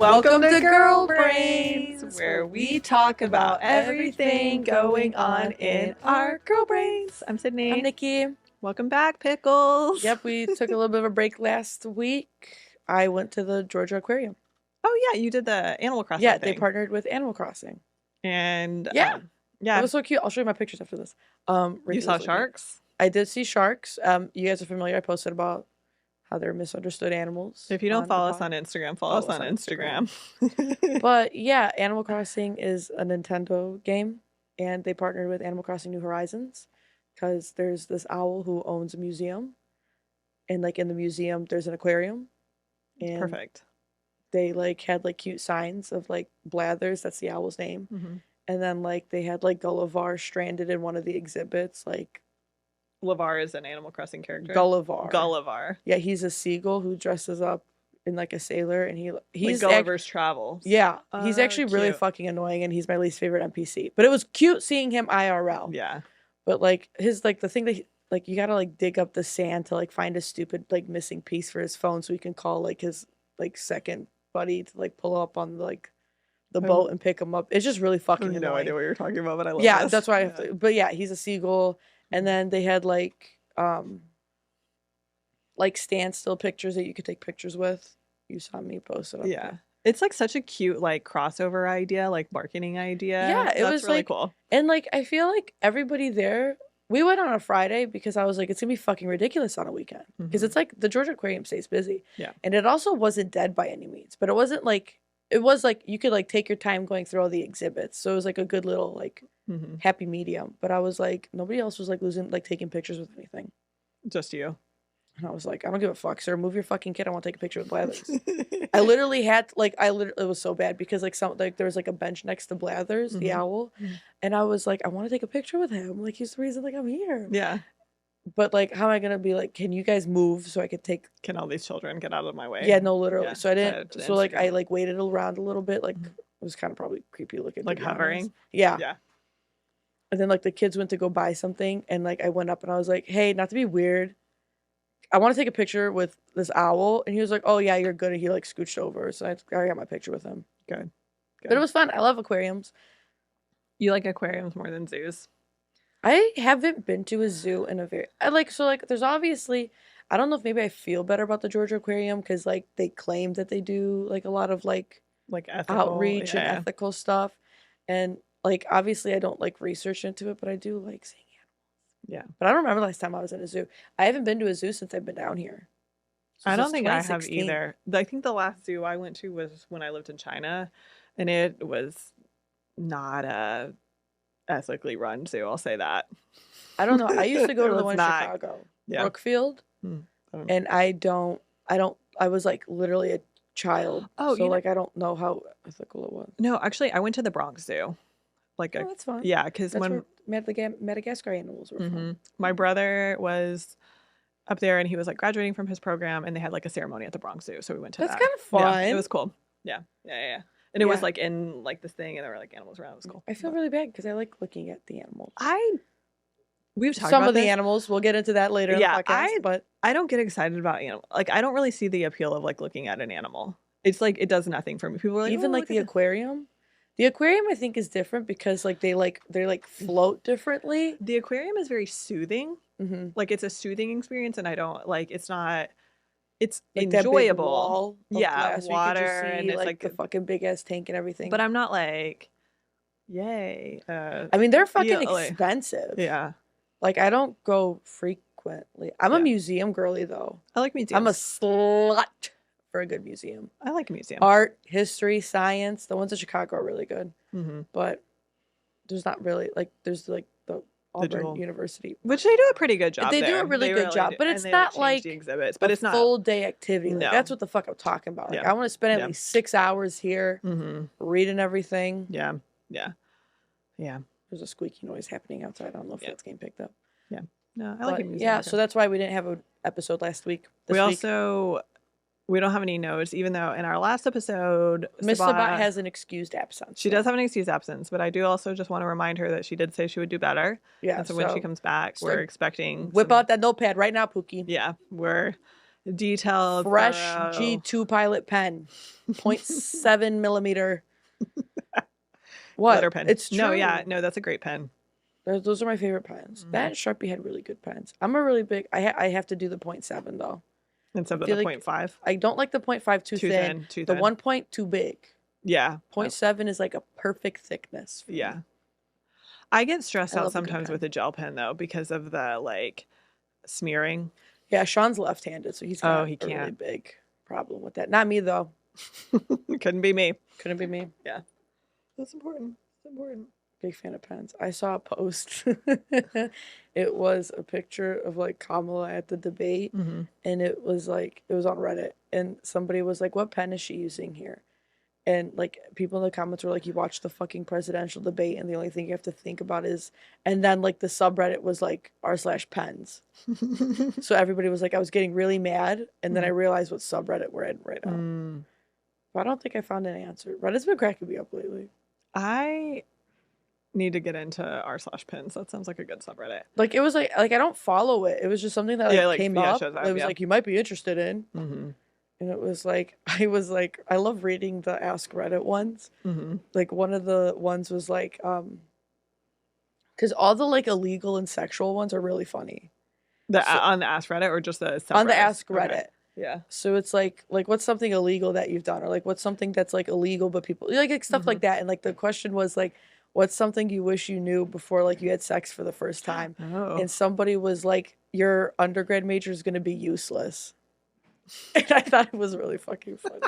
Welcome to Girl Brains, where we talk about everything going on in our girl brains. I'm Sydney. I'm Nikki. Welcome back, Pickles. Yep, we took a little bit of a break last week. I went to the Georgia Aquarium. Oh yeah, you did the Animal Crossing Yeah, thing. they partnered with Animal Crossing. And yeah, it was so cute. I'll show you my pictures after this. You saw sharks? I did see sharks. You guys are familiar. I posted about how they're misunderstood animals. If you don't follow us on Instagram, follow us on Instagram. But yeah, Animal Crossing is a Nintendo game, and they partnered with Animal Crossing New Horizons because there's this owl who owns a museum, and like in the museum there's an aquarium. And perfect. They like had like cute signs of like Blathers, that's the owl's name. Mm-hmm. And then like they had like Gulliver stranded in one of the exhibits, like Lavar is an Animal Crossing character. Gulliver. Yeah, he's a seagull who dresses up in like a sailor, and he's like Gulliver's Travels. Yeah, he's actually really fucking annoying, and he's my least favorite NPC. But it was cute seeing him IRL. Yeah. But like his like the thing that like you gotta like dig up the sand to like find a stupid like missing piece for his phone so he can call like his like second buddy to like pull up on like the boat and pick him up. It's just really fucking annoying. No idea what you're talking about, but I love this. This. That's why I have to. But yeah, he's a seagull. And then they had like standstill pictures that you could take pictures with. You saw me post it up there. It's like such a cute like crossover idea, like marketing idea. Yeah, it was really like cool. And like I feel like everybody there, we went on a Friday because I was like, it's gonna be fucking ridiculous on a weekend. Because it's like the Georgia Aquarium stays busy. Yeah. And it also wasn't dead by any means. But it wasn't like it was like you could like take your time going through all the exhibits. So it was like a good little like happy medium. But I was like, nobody else was like taking pictures with anything. Just you. And I was like, I don't give a fuck, sir. Move your fucking kid. I want to take a picture with Blathers. I literally had it was so bad because there was like a bench next to Blathers, the owl, and I was like, I want to take a picture with him. Like he's the reason like I'm here. Yeah. But like, how am I gonna be like? Can you guys move so I could take? Can all these children get out of my way? Yeah, no, literally. Yeah. So I didn't. So like, I like waited around a little bit. Like it was kind of probably creepy looking. Like hovering. Yeah. Yeah. And then like the kids went to go buy something, and like I went up and I was like, hey, not to be weird, I want to take a picture with this owl. And he was like, oh yeah, you're good. And he like scooched over. So I got my picture with him. Good. But it was fun. I love aquariums. You like aquariums more than zoos? I haven't been to a zoo in a there's obviously, I don't know if maybe I feel better about the Georgia Aquarium because like they claim that they do like a lot of like ethical, outreach and ethical stuff. And like obviously I don't like research into it, but I do like seeing animals. Yeah. But I don't remember last time I was in a zoo. I haven't been to a zoo since I've been down here. I don't think I have either. I think the last zoo I went to was when I lived in China, and it was not a ethically run zoo. I'll say that. I don't know. I used to go to the one in Chicago, Brookfield, and I was like literally a child. Oh, so like I don't know how ethical it was. No, actually, I went to the Bronx Zoo. Like, that's fun. Yeah, because when Madagascar animals were fun. My brother was up there, and he was like graduating from his program, and they had like a ceremony at the Bronx Zoo, so we went to that. That's kind of fun. Yeah, it was cool. Yeah. And it was like in like this thing, and there were like animals around. It was cool. I feel really bad because I like looking at the animals. We've talked some about of the animals. We'll get into that later. Yeah, in the podcast, but I don't get excited about animals. Like I don't really see the appeal of like looking at an animal. It's like it does nothing for me. People are like, even like the aquarium. The aquarium I think is different because like they float differently. The aquarium is very soothing. Like it's a soothing experience, and I don't like. It's not. It's like enjoyable. Water and it's like the fucking big ass tank and everything. But I'm not like, yay. I mean, they're fucking expensive. Yeah. Like I don't go frequently. I'm a museum girly though. I like museums. I'm a slut for a good museum. I like a museum. Art, history, science. The ones in Chicago are really good. But there's not really there's like the Auburn University, which they do a pretty good job. They do a really good job, but it's not like the exhibits, but it's not full day activity. Like, that's what the fuck I'm talking about. Like, I want to spend at least 6 hours here reading everything. Yeah. There's a squeaky noise happening outside. I don't know if that's getting picked up. Yeah. No, I like it. Yeah, so that's why we didn't have an episode last week. We don't have any notes, even though in our last episode, Miss Sabat has an excused absence. She does have an excused absence, but I do also just want to remind her that she did say she would do better. Yeah. And so when she comes back, we're expecting... Whip out that notepad right now, Pookie. Yeah. We're Detailed, fresh thorough. G2 Pilot pen, 0.7 millimeter. What? Glitter pen. It's true. No, yeah, no, that's a great pen. Those are my favorite pens. That and Sharpie had really good pens. I'm a really big. I have to do the 0.7 though. Instead of the 0.5. I don't like the 0.5 too thin. Too the thin. 1 point too big. Yeah. 0.7 is like a perfect thickness. Yeah. I get stressed out sometimes with a gel pen though because of the like smearing. Yeah, Sean's left-handed, so he's got a really big problem with that. Not me though. Couldn't be me. Couldn't be me. Yeah. That's important. It's important. Big fan of pens. I saw a post. It was a picture of like Kamala at the debate, and it was on Reddit, and somebody was like, "What pen is she using here?" And like people in the comments were like, "You watched the fucking presidential debate, and the only thing you have to think about is," and then like the subreddit was like r/pens. So everybody was like, I was getting really mad, and then I realized what subreddit we're in right now. But I don't think I found an answer. Reddit's been cracking me up lately. I need to get into r/pens. That sounds like a good subreddit. Like it was like I don't follow it. It was just something that came up. It was like you might be interested in. And it was like I love reading the Ask Reddit ones. Like one of the ones was like because all the like illegal and sexual ones are really funny. On the Ask Reddit or just the subreddit? On the Ask Reddit. Okay. Yeah. So it's like what's something illegal that you've done, or like what's something that's like illegal but people like stuff like that. And like the question was like, what's something you wish you knew before like you had sex for the first time? And somebody was like, your undergrad major is going to be useless. And I thought it was really fucking funny.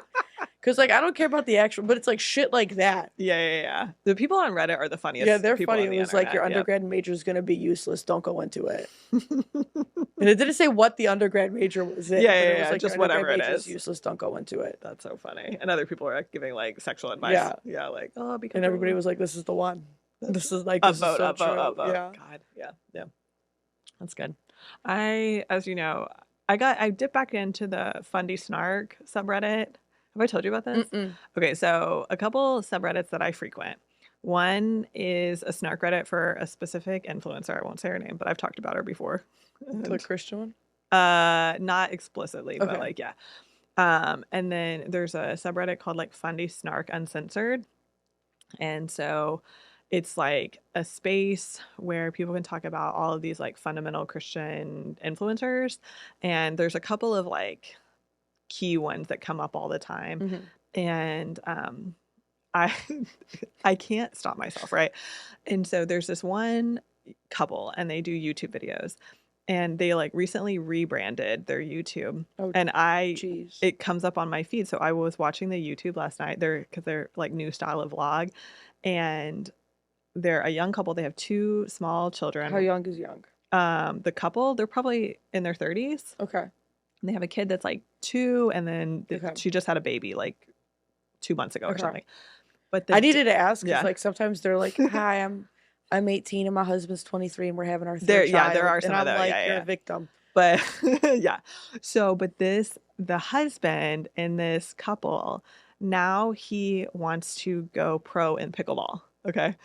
Because like I don't care about the actual, but it's like shit like that. Yeah. The people on Reddit are the funniest. Yeah, they're funny. It was like your undergrad major is going to be useless. Don't go into it. And it didn't say what the undergrad major was in. It was like, just whatever it is. Useless. Don't go into it. That's so funny. And other people are like, giving like sexual advice. Yeah. Like because. And everybody was like, "This is the one. This is like a vote. Yeah. God. Yeah. That's good. As you know, I dipped back into the Fundy Snark subreddit. Have I told you about this? Okay, so a couple subreddits that I frequent. One is a snark Reddit for a specific influencer. I won't say her name, but I've talked about her before. The Christian one? Not explicitly, but like yeah. And then there's a subreddit called like Fundy Snark Uncensored. And so it's like a space where people can talk about all of these like fundamental Christian influencers. And there's a couple of like key ones that come up all the time. And I can't stop myself, right? And so there's this one couple and they do YouTube videos. And they like recently rebranded their YouTube. And it comes up on my feed. So I was watching the YouTube last night. Because they're like new style of vlog. And they're a young couple. They have 2 small children. How young is young? The couple, they're probably in their 30s. Okay. And they have a kid that's like 2, and then she just had a baby like 2 months ago or something. But I needed to ask because like sometimes they're like, "Hi, I'm 18 and my husband's 23 and we're having our 3rd child." Yeah, there are some and of those. I'm like, "You're a victim." But yeah. So, but the husband in this couple, now he wants to go pro in pickleball. Okay.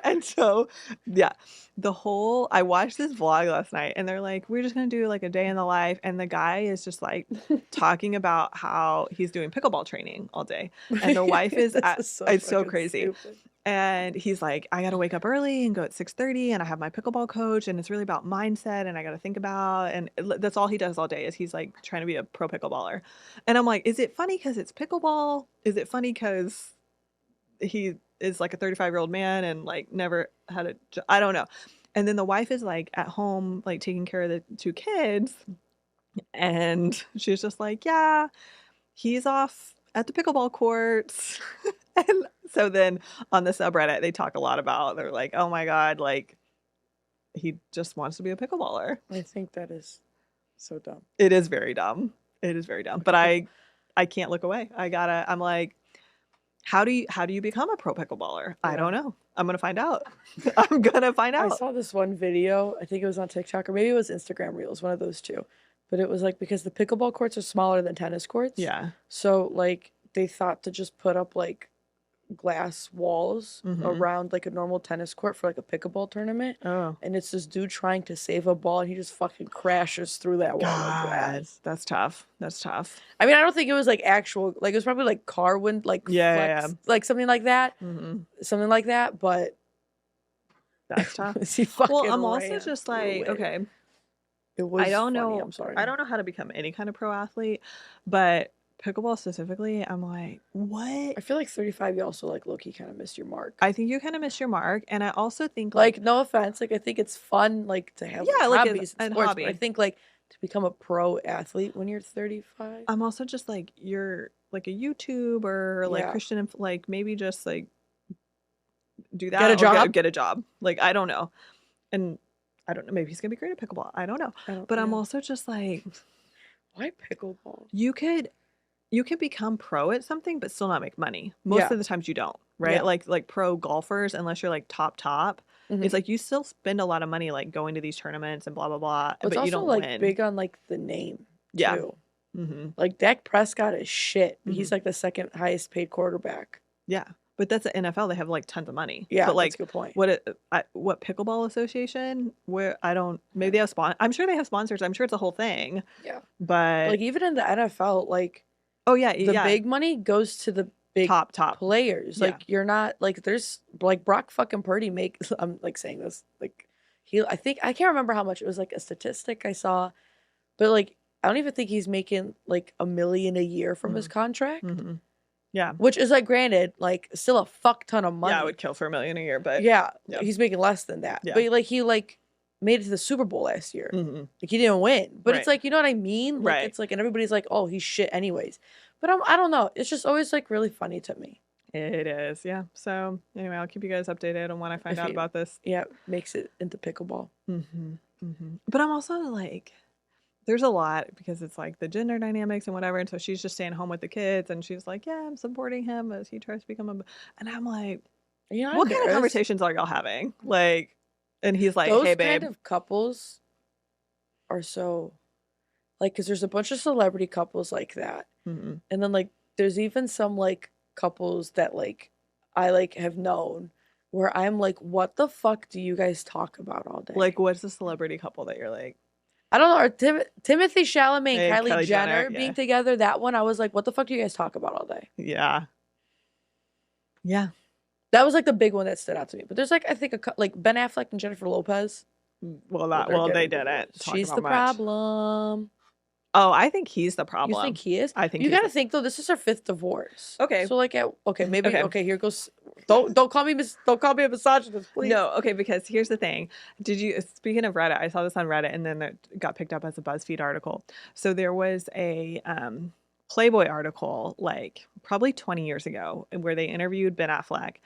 And so, yeah, I watched this vlog last night and they're like, we're just going to do like a day in the life. And the guy is just like talking about how he's doing pickleball training all day. And the wife is, it's so crazy. Stupid. And he's like, I got to wake up early and go at 6:30 and I have my pickleball coach and it's really about mindset and I got to think about, and that's all he does all day is he's like trying to be a pro pickleballer. And I'm like, is it funny because it's pickleball? Is it funny because he is like a 35-year-old man and like never had a job? I don't know. And then the wife is like at home, like taking care of the 2 kids. And she's just like, yeah, he's off at the pickleball courts. And so then on the subreddit, they talk a lot about, they're like, oh my God, like he just wants to be a pickleballer. I think that is so dumb. It is very dumb. It is very dumb. But I can't look away. I'm like, how do you become a pro pickleballer? Yeah. I don't know. I'm going to find out. I'm going to find out. I saw this one video. I think it was on TikTok or maybe it was Instagram Reels, one of those two. But it was like, because the pickleball courts are smaller than tennis courts. Yeah. So like they thought to just put up like glass walls Mm-hmm. around like a normal tennis court for like a pickleball tournament. Oh, And it's this dude trying to save a ball and he just fucking crashes through that wall of God, glass. that's tough. That's tough. I mean, I don't think it was like actual, like it was probably like car wind, like Yeah. flex, like something like that. Mm-hmm. Something like that, but That's tough. he Well, fucking I'm also ran just through like, it. okay, It I was don't funny. know. I'm sorry. I don't know how to become any kind of pro athlete, but pickleball specifically, I'm like, what? I feel like 35, you also like low-key kind of missed your mark. I think you kind of miss your mark, and I also think Like, no offense, like I think it's fun, like to have like yeah, like as hobbies and a sports, but I hobby. think like to become a pro athlete when you're 35, I'm also just like you're like a YouTuber, like yeah, Christian, like maybe just like do get a that or job. get a job. Like I don't know, and I don't know. Maybe he's gonna be great at pickleball. I don't know, I don't, but I'm yeah. also just like Why pickleball? you could become pro at something but still not make money. Most Yeah, of the times you don't, right? yeah. Like pro golfers, unless you're like top, Hmm. it's like you still spend a lot of money like going to these tournaments and blah blah blah, But it's but you also don't like win. big on like the name Yeah. too. Mm-hmm. Like Dak Prescott is shit, but Mm-hmm. he's like the second highest paid quarterback. Yeah. But that's the NFL. They have like tons of money. Yeah, But that's a like good point. what pickleball association where I don't maybe they have I'm sure they have sponsors. I'm sure it's a whole thing. Yeah. But Like even in the NFL, like oh yeah, the yeah. big money goes to the big Top. players. Yeah. Like you're not like there's like Brock fucking Purdy make I'm like saying this like I think I can't remember how much it was like a statistic I saw, but like I don't even think he's making like $1 million a year from his Mm-hmm. contract, Mm-hmm. Yeah. which is like granted like still a fuck ton of Yeah, I money. would kill for $1 million a year, but Yeah, yeah. he's making less than that. Yeah. But like he like made it to the Super Bowl last year. Mm-hmm. Like he didn't win, but it's Right. like you know what I mean. Like Right. it's like and everybody's like, oh, he's shit anyways. But I don't know. It's just always like really funny to me. It is, yeah. So anyway, I'll keep you guys updated on when I find If out he about this. yeah makes it into pickleball. Mm-hmm. Mm-hmm. But I'm also like, there's a lot because it's like the gender dynamics and whatever. And so she's just staying home with the kids, and she's like, yeah, I'm supporting him as he tries to become a. And I'm like, Are you not what kind of embarrassed? conversations are y'all having? Like, and he's like, Those hey, kind babe. of couples are so like because there's a bunch of celebrity couples like that, Mm-hmm. and then like there's even some like couples that like I like have known where I'm like, what the fuck do you guys talk about all day? Like, what's the celebrity couple that you're like, I don't know. Or Timothy Chalamet hey, and Kylie Kylie Jenner Jenner? Yeah. being together, that one, I was like, what the fuck do you guys talk about all day? Yeah. Yeah. That was like the big one that stood out to me. But there's like, I think, like Ben Affleck and Jennifer Lopez. Well, They're they getting didn't divorced. talk She's about the much. problem. Oh, I think he's the You problem. think he is? I think You he's gotta think though. This is her 5th divorce. Okay. So like, okay, maybe Okay. okay. Here goes. Don't call me don't call me a misogynist, please. No, okay, because here's the thing. Did you, speaking of Reddit, I saw this on Reddit and then it got picked up as a BuzzFeed article. So there was a Playboy article, like probably 20 years ago, where they interviewed Ben Affleck.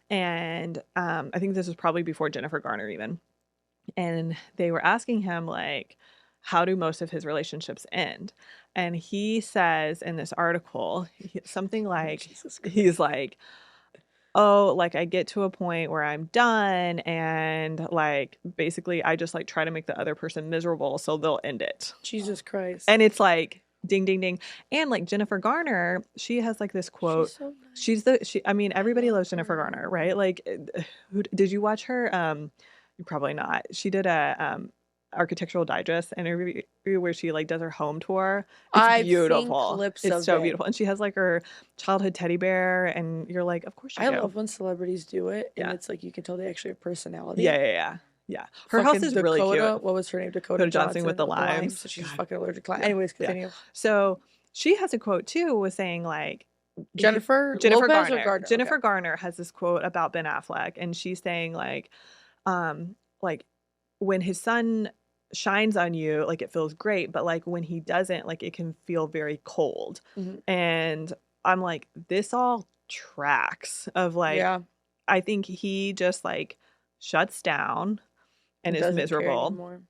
And I think this was probably before Jennifer Garner even. And they were asking him, like, how do most of his relationships end? And he says in this article, something like, Jesus Christ. he's like, oh, like I get to a point where I'm done and like basically I just like try to make the other person miserable so they'll end it. Jesus Christ. And it's like ding ding ding. And like Jennifer Garner, she has like this quote. She's so nice. I mean everybody loves Jennifer her. Garner, right? Like did you watch her probably not. She did a Architectural Digest interview where she like does her home tour. It's I've seen beautiful. clips It's of so it. beautiful. And she has like her childhood teddy bear and you're like, of course you I do. love when celebrities do it, and Yeah. it's like you can tell they actually have personality. Yeah. Her house is really Dakota, cute. what was her name? Dakota Dakota Johnson with the limes. So she's God. fucking allergic to limes. Yeah. Anyways, continue. So she has a quote too, was saying like Jennifer Lopez Garner. or Gardner? Jennifer Okay. Garner has this quote about Ben Affleck, and she's saying like when his son shines on you, like it feels great, but like when he doesn't, like it can feel very cold. Mhm. And I'm like, this all tracks of like, Yeah. I think he just like shuts down and is Doesn't care miserable, anymore.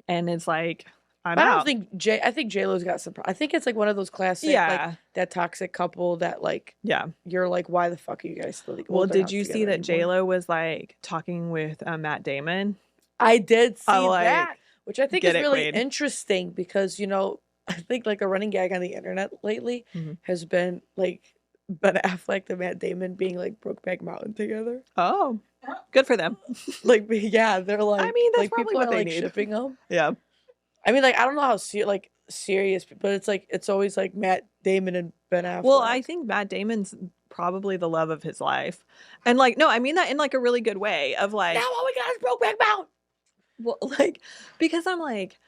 and it's like, I'm But I out. don't think I think J-Lo's got some. I think it's like one of those classic, like that toxic couple that like, yeah. you're like, why the fuck are you guys still? Like, Well, they're did not you see together that anymore. J-Lo was like talking with Matt Damon? I did see like, that, which I think is get it, really Queen. interesting because, you know, I think like a running gag on the internet lately Mhm. has been like Ben Affleck and Matt Damon being like Brokeback Mountain together. Oh, good for them. Like, yeah, they're I mean, that's like probably people what are they like need. shipping them. Yeah. I mean, like I don't know how serious, but it's like it's always like Matt Damon and Ben Well, Affleck. I think Matt Damon's probably the love of his life. And like, no, I mean that in like a really good way of like, Now all we got is Brokeback Mountain. well, like, because I'm like,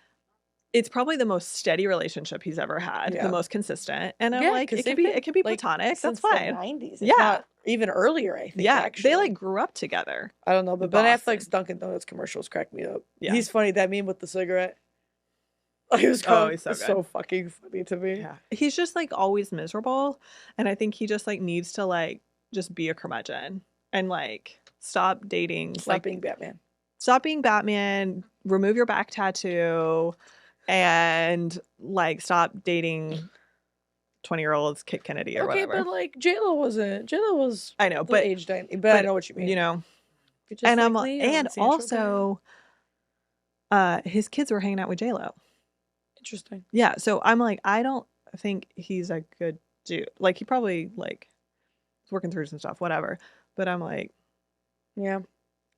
it's probably the most steady relationship he's ever had, the Yeah. most consistent. And I'm Yeah, like, because it they've can be, been it can be like platonic. That's since the fine. 90s, if Yeah. not even earlier. I think. Yeah. Actually. They like grew up together. I don't know, but in Ben Boston. Affleck's Dunkin' Donuts commercials crack me up. Yeah. He's funny. That meme with the cigarette. He was Oh, he's so good. so fucking funny to me. Yeah. He's just like always miserable. And I think he just like needs to like just be a curmudgeon and like stop dating. Stop like being Batman. Stop being Batman, remove your back tattoo, and like stop dating 20-year-olds, Kit Kennedy or Okay, whatever. but like J-Lo wasn't. J-Lo was. I know, the but age dynamic. But I know what you mean. You know, Just and like Leo and Sancho also, his kids were hanging out with J-Lo. Interesting. Yeah, so I'm like, I don't think he's a good dude. Like he probably like is working through some stuff, whatever. But I'm like, yeah,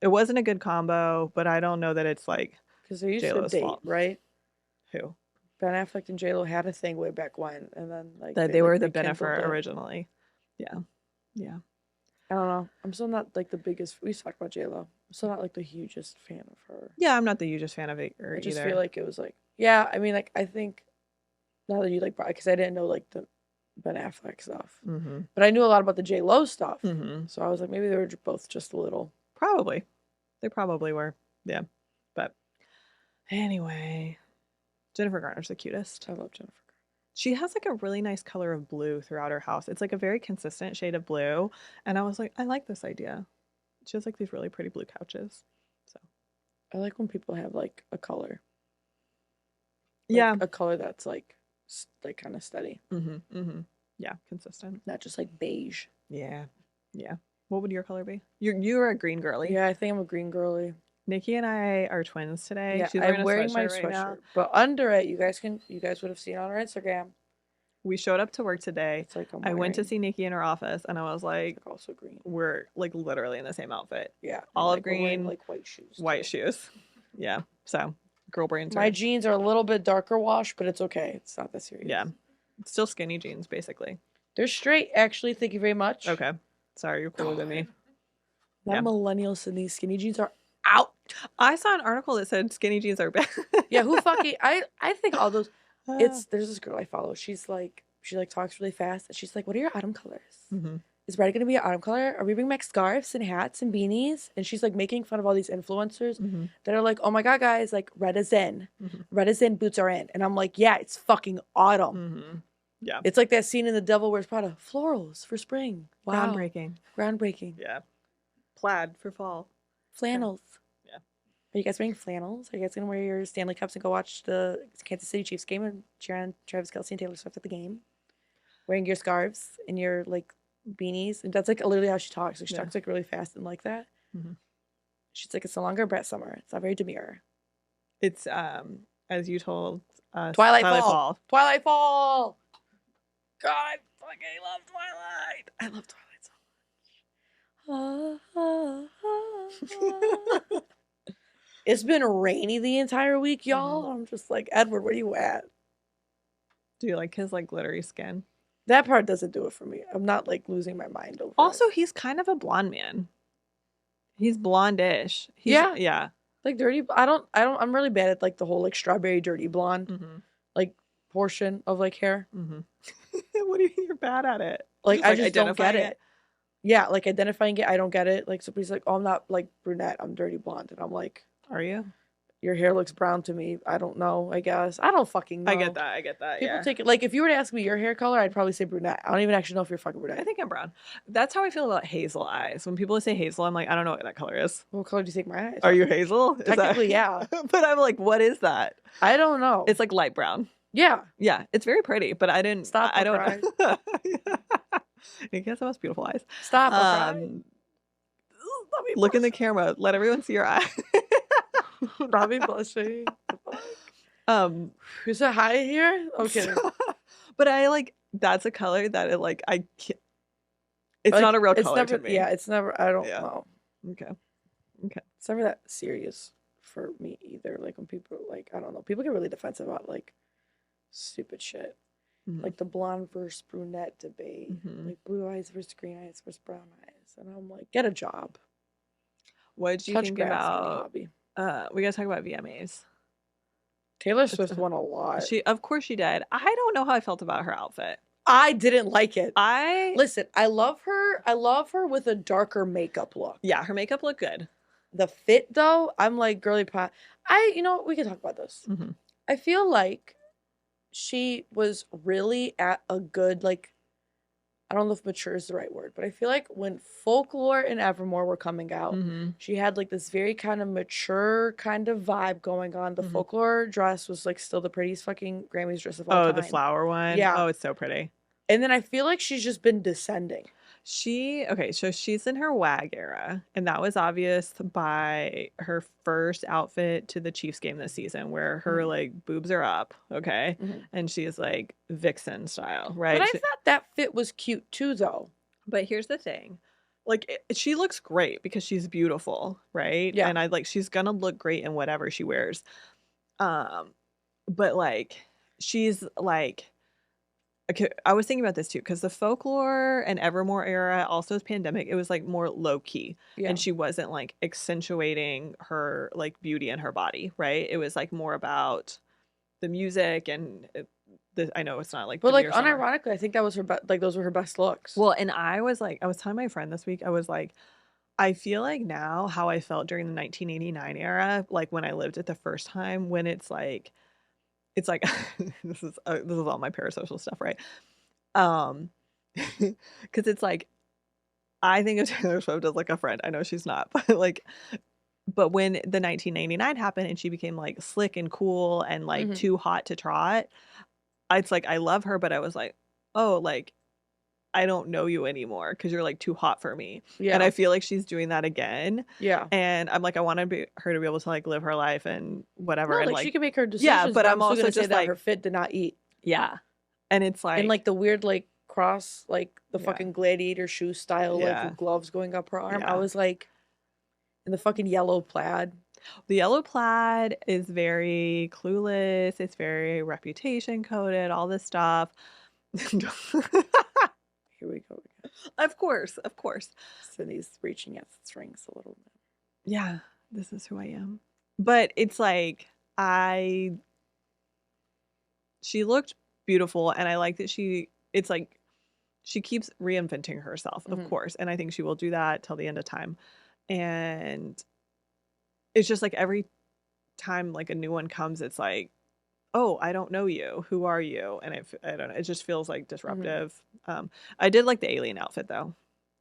it wasn't a good combo. But I don't know that it's like because they used J-Lo's to date, fault. Right? Who? Ben Affleck and J-Lo had a thing way back when, and then like That they were the rekindled Bennifer it. originally. Yeah. Yeah. I don't know. I'm still not like the biggest. We talked about J-Lo. I'm still not like the hugest fan of her. Yeah, I'm not the hugest fan of it I just either. feel like it was like, yeah. I mean, like I think now that you like, because I didn't know like the Ben Affleck stuff, but I knew a lot about the J-Lo stuff. So I was like, maybe they were both just a little. Probably, they probably were. Yeah, but anyway, Jennifer Garner's the cutest. I love Jennifer. She has like a really nice color of blue throughout her house. It's like a very consistent shade of blue. And I was like, I like this idea. She has like these really pretty blue couches. So I like when people have like a color. Yeah. A color that's like kind of steady. Yeah, consistent. Not just like beige. Yeah. Yeah. What would your color be? You're a green girly. Yeah, I think I'm a green girly. Nikki and I are twins today. Yeah, She's I'm wearing my sweatshirt right now. But under it, you guys would have seen on our Instagram. We showed up to work today. It's like I went to see Nikki in her office, and I was like, also green. We're like literally in the same outfit. Yeah, olive like, green, like white shoes. White shoes. Yeah. So girl brains. My jeans are a little bit darker wash, but it's okay. It's not that serious. Yeah, it's still skinny jeans basically. They're straight, actually. Thank you very much. Okay. Sorry, you're cooler than me. That millennial Sydney skinny jeans are out. I saw an article that said skinny jeans are bad. Yeah, who fucking I think all those there's this girl I follow. She talks really fast and she's like, "What are your autumn colors? Is red gonna be your autumn color? Are we bringing back scarves and hats and beanies?" And she's like making fun of all these influencers that are like, "Oh my god, guys, like red is in. Red is in, boots are in." And I'm like, yeah, it's fucking autumn. Yeah. It's like that scene in The Devil Wears Prada. Florals for spring. Wow. Groundbreaking. Yeah. Plaid for fall. Flannels. Yeah. Are you guys wearing flannels? Are you guys going to wear your Stanley Cups and go watch the Kansas City Chiefs game and cheer on Travis Kelce and Taylor Swift at the game? Wearing your scarves and your, like, beanies. And that's, like, literally how she talks. Like, she talks, like, really fast and like that. She's like, it's no longer Brett Summer. It's not very demure. It's, as you told us, Twilight Fall. God, I fucking love Twilight. I love Twilight so much. It's been rainy the entire week, y'all. I'm just like, Edward, where you at? Do you like his like glittery skin? That part doesn't do it for me. I'm not like losing my mind over Also, it. he's kind of a blonde man. He's blondish. Yeah. Like dirty. I'm really bad at like the whole like strawberry dirty blonde like portion of like hair. What do you mean you're bad at it? Like I just don't get it. Yeah, like identifying it, I don't get it. Like somebody's like, "Oh, I'm not like brunette. I'm dirty blonde," and I'm like, "Are you? Your hair looks brown to me. I don't know. I guess I don't fucking know." I get that. People take it like if you were to ask me your hair color, I'd probably say brunette. I don't even actually know if you're fucking brunette. I think I'm brown. That's how I feel about hazel eyes. When people say hazel, I'm like, I don't know what that color is. What color do you think my eyes are? You hazel? Technically, yeah. But I'm like, what is that? I don't know. It's like light brown. Yeah. Yeah. It's very pretty, but I didn't stop. I don't know. I guess I have beautiful eyes. Stop. Look in the camera. Let everyone see your eyes. Robbie blushing. Is it high here? Okay. But I like that's a color that it like I can't, It's not a real it's color to never, me. yeah, it's never, I don't Yeah. know. Okay. Okay. It's never that serious for me either. Like when people like, I don't know, people get really defensive about like stupid shit. Hmm. Like the blonde versus brunette debate, Hmm. like blue eyes versus green eyes versus brown eyes. And I'm like, get a job. What did you Touch think grass, get a about hobby. we gotta talk about VMAs. Taylor It's, Swift won a lot. she of course she did. I don't know how I felt about her outfit. I didn't like it. I Listen, I love her. I love her with a darker makeup look. Yeah, her makeup looked good. The fit though, I'm like girly pop. You know, we can talk about this. Hmm. I feel like she was really at a good, like, I don't know if mature is the right word, but I feel like when Folklore and Evermore were coming out, Hmm. she had like this very kind of mature kind of vibe going on. The Hmm. Folklore dress was like still the prettiest fucking Grammys dress of all Oh, time. the flower one. Yeah. Oh, it's so pretty. And then I feel like she's just been descending. Okay, so she's in her WAG era, and that was obvious by her first outfit to the Chiefs game this season, where her Mhm. like boobs are up, okay, Mhm. and she's like vixen style, But right? I thought that fit was cute too, though. But here's the thing, like she looks great because she's beautiful, right? Yeah. And I like she's gonna look great in whatever she wears. Um, but like she's like okay, I was thinking about this too because the Folklore and Evermore era, also as pandemic, it was like more low key, Yeah. and she wasn't like accentuating her like beauty in her body, right? It was like more about the music and I know it's not like But like Demure Summer. unironically, I think that was her like those were her best looks. Well, and I was like, I was telling my friend this week, I was like, I feel like now how I felt during the 1989 era, like when I lived it the first time, when it's like this is all my parasocial stuff, right? Um, because it's like I think of Taylor Swift as like a friend. I know she's not, but like, but when the 1999 happened and she became like slick and cool and like Mhm. too hot to trot, it's like I love her, but I was like, oh, like I don't know you anymore because you're like too hot for me. And Yeah. I feel like she's doing that again. Yeah. And I'm like, I want her to be able to like live her life and whatever. No, And like she like, can make her yeah, decisions, but but I'm I'm still also gonna say just that her like, fit did not eat. yeah. And it's And like, like the weird like cross, like the yeah, fucking gladiator shoe style, like yeah, with gloves going up her arm. I yeah. was like, in the fucking yellow plaid. The yellow plaid is very clueless. It's very reputation coded, all this stuff. Here we go again. Of course, of course. Cindy's reaching at the strings a little bit. Yeah, this is who I am. But it's like she looked beautiful and I like that it's like she keeps reinventing herself, of Mhm. course, and I think she will do that till the end of time. And it's just like every time like a new one comes, it's like, oh, I don't know you. Who are you? And I don't know. It just feels like Mhm. disruptive. I did like the alien outfit though,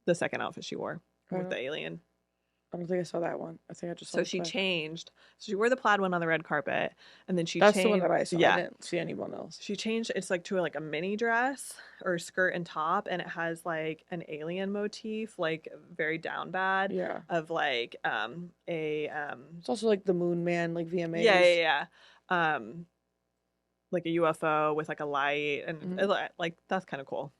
the second outfit she wore I with the don't, alien. I don't think I saw that one. I think I just saw So the she plaid. changed. So she wore the plaid one on the red carpet, and then she That's the one changed. that I saw. I Yeah, didn't see anyone else. she changed. It's like to like a mini dress or skirt and top, and it has like an alien motif, like very down bad Yeah. of like It's also like the Moon Man, like yeah, VMAs. yeah, yeah. Like a UFO with like a light, and Mhm. like that's kind of cool.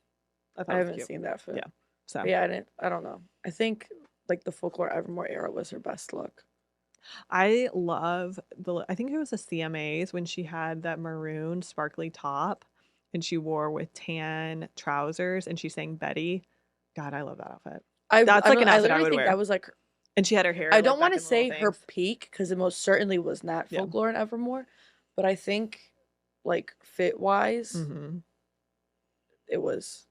I I thought it was haven't cute. seen that fit. Yeah. So But yeah, I don't know. I think like the Folklore Evermore era was her best look. I love I think it was the CMAs when she had that maroon sparkly top and she wore with tan trousers and she sang Betty. God, I love that outfit. That's like an I outfit I literally would think that wear. was like And she had her hair I like don't want back to in little say her things. peak because it most certainly was not Yeah. Folklore and Evermore, but I think like fit wise, Mm-hmm. it was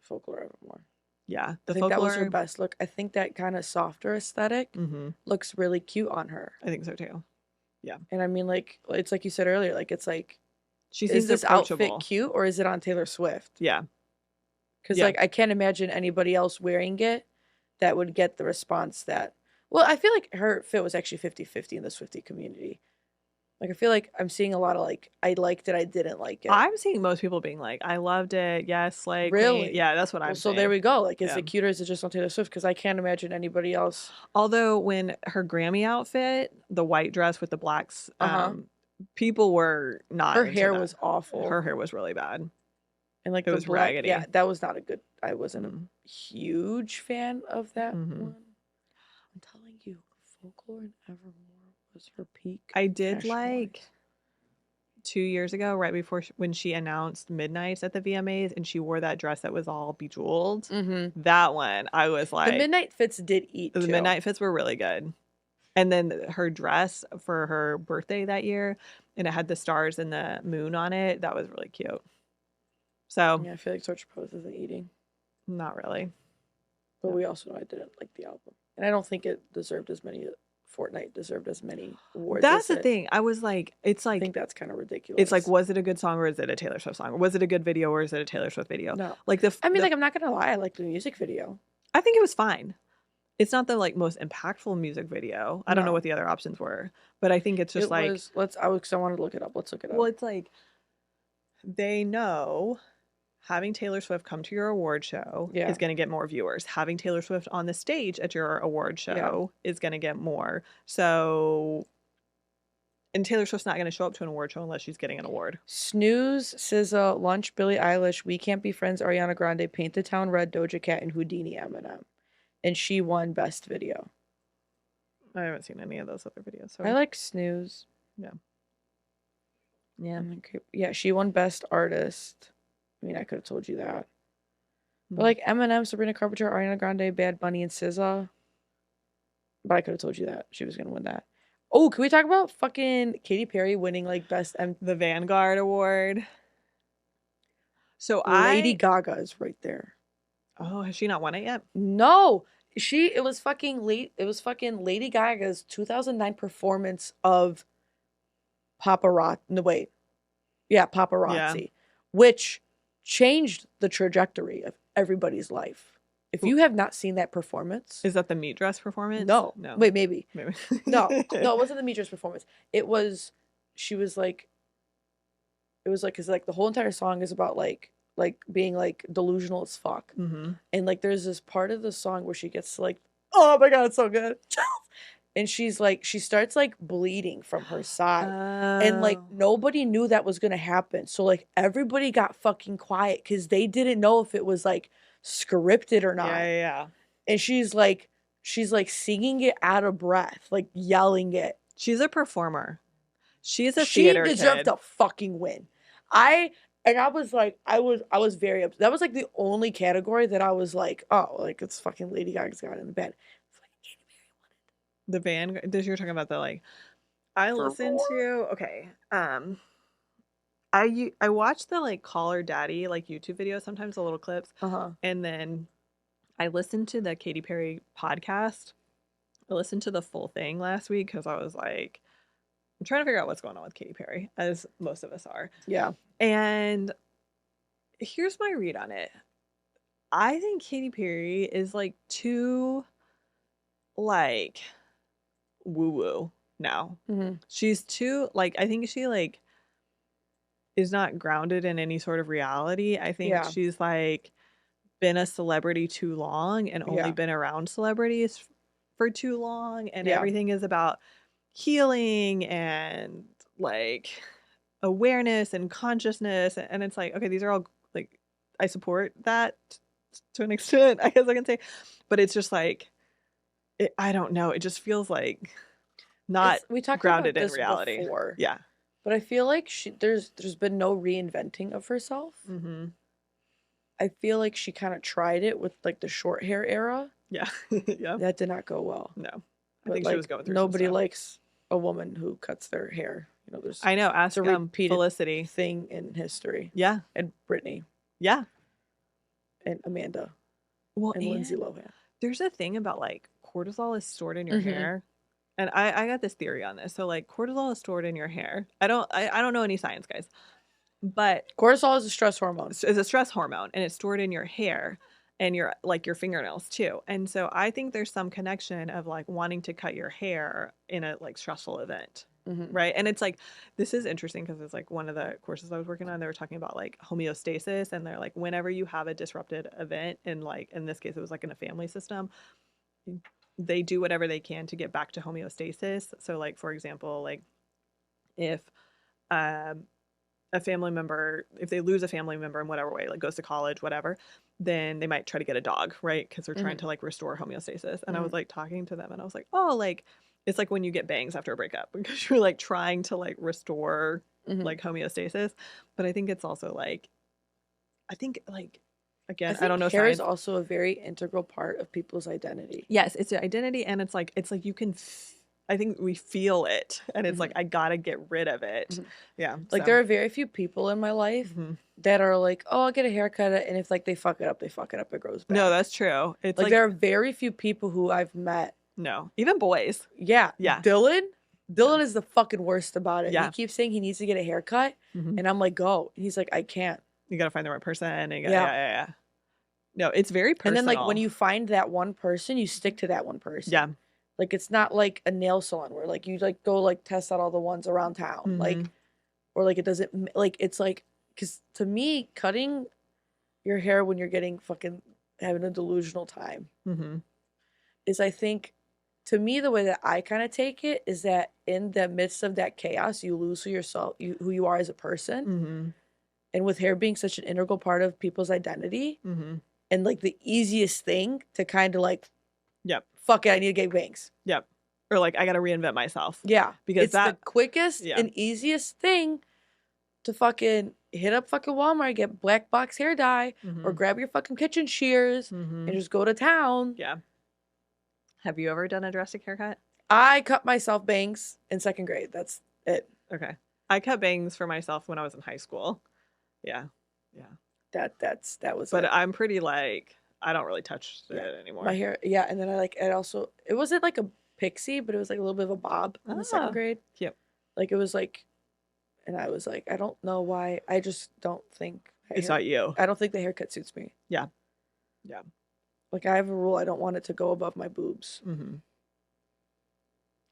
Folklore Evermore. Yeah. I The think that was her folklore. best look. I think that kind of softer aesthetic Mm-hmm. looks really cute on her. I think so too. Yeah. And I mean, like, it's like you said earlier, like, it's like, She is seems this outfit approachable. cute or is it on Taylor Swift? Yeah. Because, Yeah. like, I can't imagine anybody else wearing it that would get the response that, well, I feel like her fit was actually 50-50 in the Swiftie community. Like, I feel like I'm seeing a lot of, like, I liked it, I didn't like it. I'm seeing most people being like, I loved it. Yes, slay queen. Really? Yeah, that's what Well, I'm so saying. there we go. Like, is Yeah. it cute or is it just on Taylor Swift? Because I can't imagine anybody else. Although when her Grammy outfit, the white dress with the blacks, Uh-huh. people were not Her into hair that. was awful. Her hair was really bad. And like It the was black, raggedy. yeah, that was not a good. I wasn't Mm. a huge fan of that Mhm. one. I'm telling you, Folklore and Evermore was her peak I did fashion like wise. 2 years ago, right before when she announced Midnights at the VMAs, and she wore that dress that was all bejeweled. Mm-hmm. That one, I was The like, Midnight Fits did eat the too. midnight fits were really good. And then her dress for her birthday that year, and it had the stars and the moon on it. That was really cute. So, Yeah, I feel like Torture Pose isn't eating, not really. but No. we also know I didn't like the album, and I don't think it deserved as many. Fortnite deserved as many awards That's as the it. thing. I was like, I think that's kind of it's like, ridiculous. was it a good song or is it a Taylor Swift song? Or was it a good video or is it a Taylor Swift video? No, Like I mean, like I'm not gonna lie, I like the music video. I think it was fine. It's not the like most impactful music video. I don't know what No, the other options were, but I think it's just it like, was. Let's. I was. 'Cause I wanted to look it up. Let's look it well, up. it's like they know having Taylor Swift come to your award show Yeah, is going to get more viewers. Having Taylor Swift on the stage at your award yeah. show is going to get more. So, and Taylor Swift's not going to show up to an award show unless she's getting an award. Snooze, SZA, Lunch, Billie Eilish, We Can't Be Friends, Ariana Grande, Paint the Town Red, Doja Cat, and Houdini Eminem. And she won Best Video. I haven't seen any of those other videos. I So, like Snooze. yeah. Yeah. Yeah, she won Best Artist. I mean, I could have told you that. But Mm. like Eminem, Sabrina Carpenter, Ariana Grande, Bad Bunny, and SZA. But I could have told you that she was gonna win that. Oh, can we talk about fucking Katy Perry winning like Best The Vanguard Award. So Lady Gaga is right there. oh, has she not won it yet? No, it was fucking late. It was fucking Lady Gaga's 2009 performance of Paparazzi. No, wait. Yeah, Yeah. Paparazzi, which changed the trajectory of everybody's life. If Who- you have not seen that performance, Is that the meat dress performance? no. No. Wait, maybe. Maybe. No, no, it wasn't the Midra's performance. It was, she was like, it was like, cause like the whole entire song is about like being like delusional as fuck. Mm-hmm. And like there's this part of the song where she gets to, like, oh my god, it's so good. And she's like, she starts like bleeding from her side. And like Oh. nobody knew that was gonna happen. So like everybody got fucking quiet because they didn't know if it was like scripted or not. Yeah. And she's like singing it out of breath, like yelling it. She's a performer. She's a She theater deserved kid. to fucking win. I was like, I was very upset. That was like the only category that I was like, oh, like it's fucking Lady Gaga's got it in the bed. The Vanguard. This you're talking about the like. I For listen more? to okay. I watch the like Call Her Daddy like YouTube videos sometimes, the little clips, Uh-huh. and then I listened to the Katy Perry podcast. I listened to the full thing last week because I was like, I'm trying to figure out what's going on with Katy Perry, as most of us are. Yeah. And here's my read on it. I think Katy Perry is like too like woo woo now. Mm-hmm. She's too like I think she like is not grounded in any sort of reality. I think Yeah. she's like been a celebrity too long and only Yeah. been around celebrities for too long, and Yeah. everything is about healing and like awareness and consciousness, and it's like, okay, these are all like I support that to an extent, I guess I can say, but it's just like I don't know, it just feels like not We talked grounded about in this reality. before. Yeah. But I feel like there's been no reinventing of herself. Mm-hmm. I feel like she kind of tried it with like the short hair era. Yeah. Yeah. That did not go well. No. I But think like she was going through nobody some stuff. likes a woman who cuts their hair. You know, there's I know. Ask a repeated Felicity. thing in history. Yeah. And Brittany Yeah. and Amanda Well, and Lindsay Lohan. there's a thing about like cortisol is stored in your Mhm. hair. And I got this theory on this. So like cortisol is stored in your hair. I don't know any science, guys. But Cortisol is a stress hormone. it's a stress hormone and it's stored in your hair and your like your fingernails too. And so I think there's some connection of like wanting to cut your hair in a like stressful event. Mhm. Right. And it's like, this is interesting because it's like one of the courses I was working on, they were talking about like homeostasis. And they're like, whenever you have a disrupted event, and like in this case, it was like in a family system, they do whatever they can to get back to homeostasis. So, like, for example, like if a family member, if they lose a family member in whatever way, like goes to college, whatever, then they might try to get a dog, right? Because they're trying Mhm. to like restore homeostasis. And I was Mhm. like talking to them and I was like, oh, like it's like when you get bangs after a breakup because you're like trying to like restore Mhm. like homeostasis. But I think it's also like, I think like, I again, I don't think know hair is science. also a very integral part of people's identity. Yes, it's your identity and it's like you can, I think we feel it and it's like, Mhm. I gotta get rid of it. Mhm. Yeah. Like So, there are very few people in my life mhm. that are like, "Oh, I'll get a haircut," and if like they fuck it up, they fuck it up, it grows No, back. that's true. It's Like like, there are very few people who I've met. no, even boys. Yeah, Yeah. Dylan. Yeah. Dylan is the fucking worst about it. He Yeah. keeps saying he needs to get a haircut, Hmm. and I'm like, "Go." And he's like, "I can't." You got to find the right person. And you got, Yeah. yeah, yeah, yeah. No, it's very And then like when personal. you find that one person, you stick to that one Yeah. person. Like it's not like a nail salon where like you like go like test out all the ones around town. Hmm. Like or like it doesn't like it's like cuz to me cutting your hair when you're getting fucking having a delusional time Hmm. is I think to me the way that I kind of take it is that in the midst of that chaos you lose who you are as a person. Hmm. And with hair being such an integral part of people's identity Hmm. and like the easiest thing to kind of like Yep. fuck it, I need to get bangs. Yep. Or like, I got to reinvent myself Yeah. because It's the that, quickest yeah. and easiest thing to fucking hit up fucking Walmart, get black box hair dye, or Hmm. grab your fucking kitchen shears Hmm. and just go to town. Yeah. Have you ever done a drastic haircut? I cut myself bangs in second grade. That's it. Okay. I cut bangs for myself when I was in high school. Yeah. Yeah. That was But it. I'm pretty like, I don't really touch Yeah. it My anymore. hair, yeah, and then I like it also it wasn't like a pixie, but it was like a little bit of a bob in the second Ah, grade. cute. Like it was like and I was like, I don't know why. I just don't think It's not you. I don't think the haircut suits me. Yeah. Yeah. Like I have a rule, I don't want it to go above my boobs. Hmm.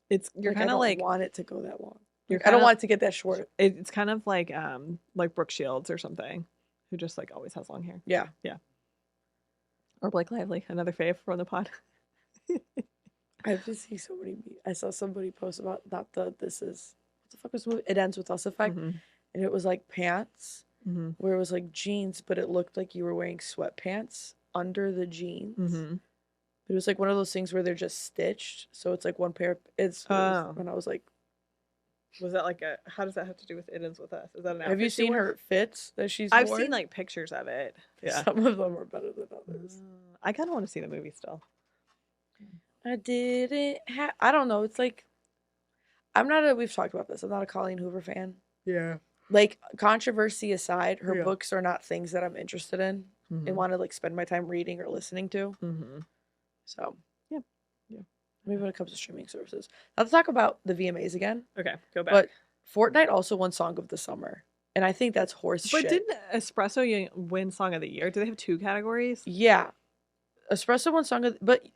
You're Like I kind of don't like, want it to go that long. you're Like I kind don't of, want it to get that short. it's kind of like Brooke Shields or something, who just like always has long hair. Yeah. Yeah. Or Blake Lively, another fave from the pod. I just see so many. I saw somebody post about not the this is what the fuck was the movie? It Ends With Us effect, Hmm. and it was like pants Hmm. where it was like jeans, but it looked like you were wearing sweatpants under the jeans. Hmm. It was like one of those things where they're just stitched, so it's like one pair. Oh. When I was like, Was that like a, how does that have to do with It Ends With Us? Is that an outfit have you she seen wore? her fits that she's I've worn? seen like pictures of it. Yeah. Some of them are better than others. I kind of want to see the movie still. I didn't have. I don't know. It's like I'm not a. We've talked about this. I'm not a Colleen Hoover fan. Yeah. Like controversy aside, her Yeah. books are not things that I'm interested in Hmm. and want to like spend my time reading or listening to. Hmm. So Yeah. Yeah. maybe when it comes to streaming services, not to talk about the VMAs again, Okay, go back. but Fortnite also won Song of the Summer, and I think that's horse But shit. didn't Espresso win Song of the Year? Do they have two categories? Yeah, Espresso won Song of, but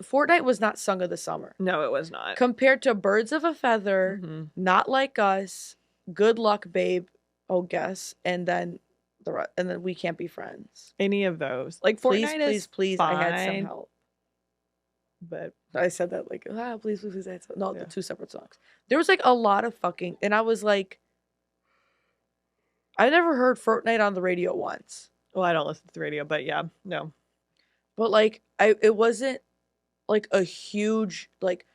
Fortnite was not Song of the Summer No, it was not. compared to Birds of a Feather, Hmm. Not Like Us, Good Luck Babe, oh guess, and then and then We Can't Be Friends. Any of those. Like Please, Fortnite please, is please, I had some fine, help. but I said that like, please, please, please, I had some. No, yeah. the two separate songs. There was like a lot of fucking, and I was like, I never heard Fortnite on the radio once, Well, I don't listen to the radio, but yeah, no. but like, it wasn't like a huge like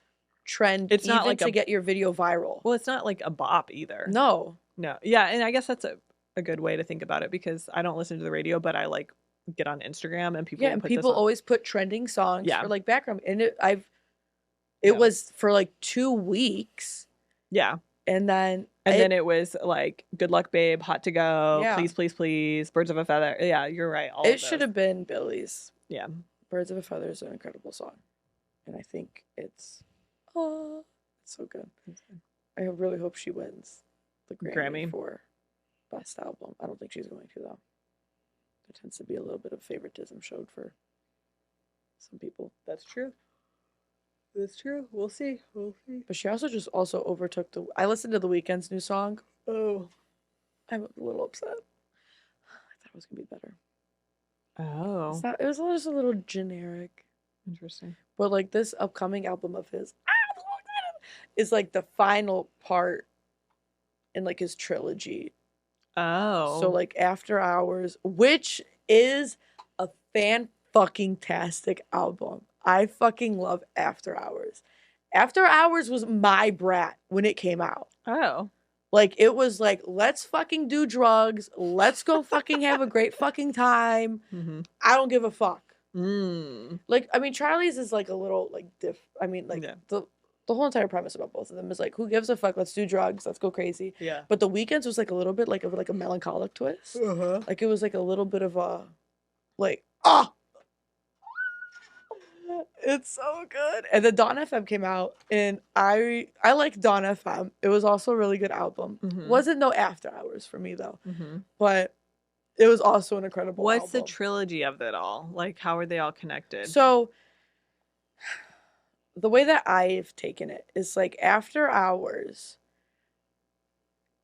trend. It's not even like to a, get your video viral. well, it's not like a bop either. No, No. Yeah, and I guess that's a good way to think about it because I don't listen to the radio, but I like get on Instagram and people yeah, will and put this people on. always put trending songs Yeah. for like background, and it Yeah. was for like 2 weeks, Yeah. and then And then it was like Good Luck Babe, Hot to Go, Yeah. Please, Please, Please, Birds of a Feather. Yeah, you're right. All it of should those. have been Billy's. Yeah. Birds of a Feather is an incredible song, and I think it's so good. I really hope she wins the Grammy Grammy. for best album. I don't think she's going to though. There tends to be a little bit of favoritism showed for some people, That's true. That's true. We'll see. We'll see. but she also just overtook the. I listened to The Weeknd's new song. Oh. I'm a little upset. I thought it was gonna be better. Oh. It's not. It was just a little generic. Interesting. But like this upcoming album of his is like the final part in like his trilogy So Oh. like After Hours, which is a fan-fucking-tastic album. I fucking love After Hours. After Hours was my brat when it came out. Oh. Like, it was like, let's fucking do drugs. Let's go fucking have a great fucking time. Mm-hmm. I don't give a fuck. Mm. Like, I mean, Charlie's is like a little like I mean, like Yeah. the whole entire premise about both of them is like, who gives a fuck? Let's do drugs. Let's go crazy. Yeah. But The Weeknd's was like a little bit like of like a melancholic twist. Uh-huh. Like it was like a little bit of a like ah. It's so good. And then Dawn FM came out, and I like Dawn FM. It was also a really good album. Mm-hmm. Wasn't no After Hours for me though, Mm-hmm. but it was also an incredible What's the album. trilogy of it all? Like, how are they all connected? So the way that I've taken it is like After Hours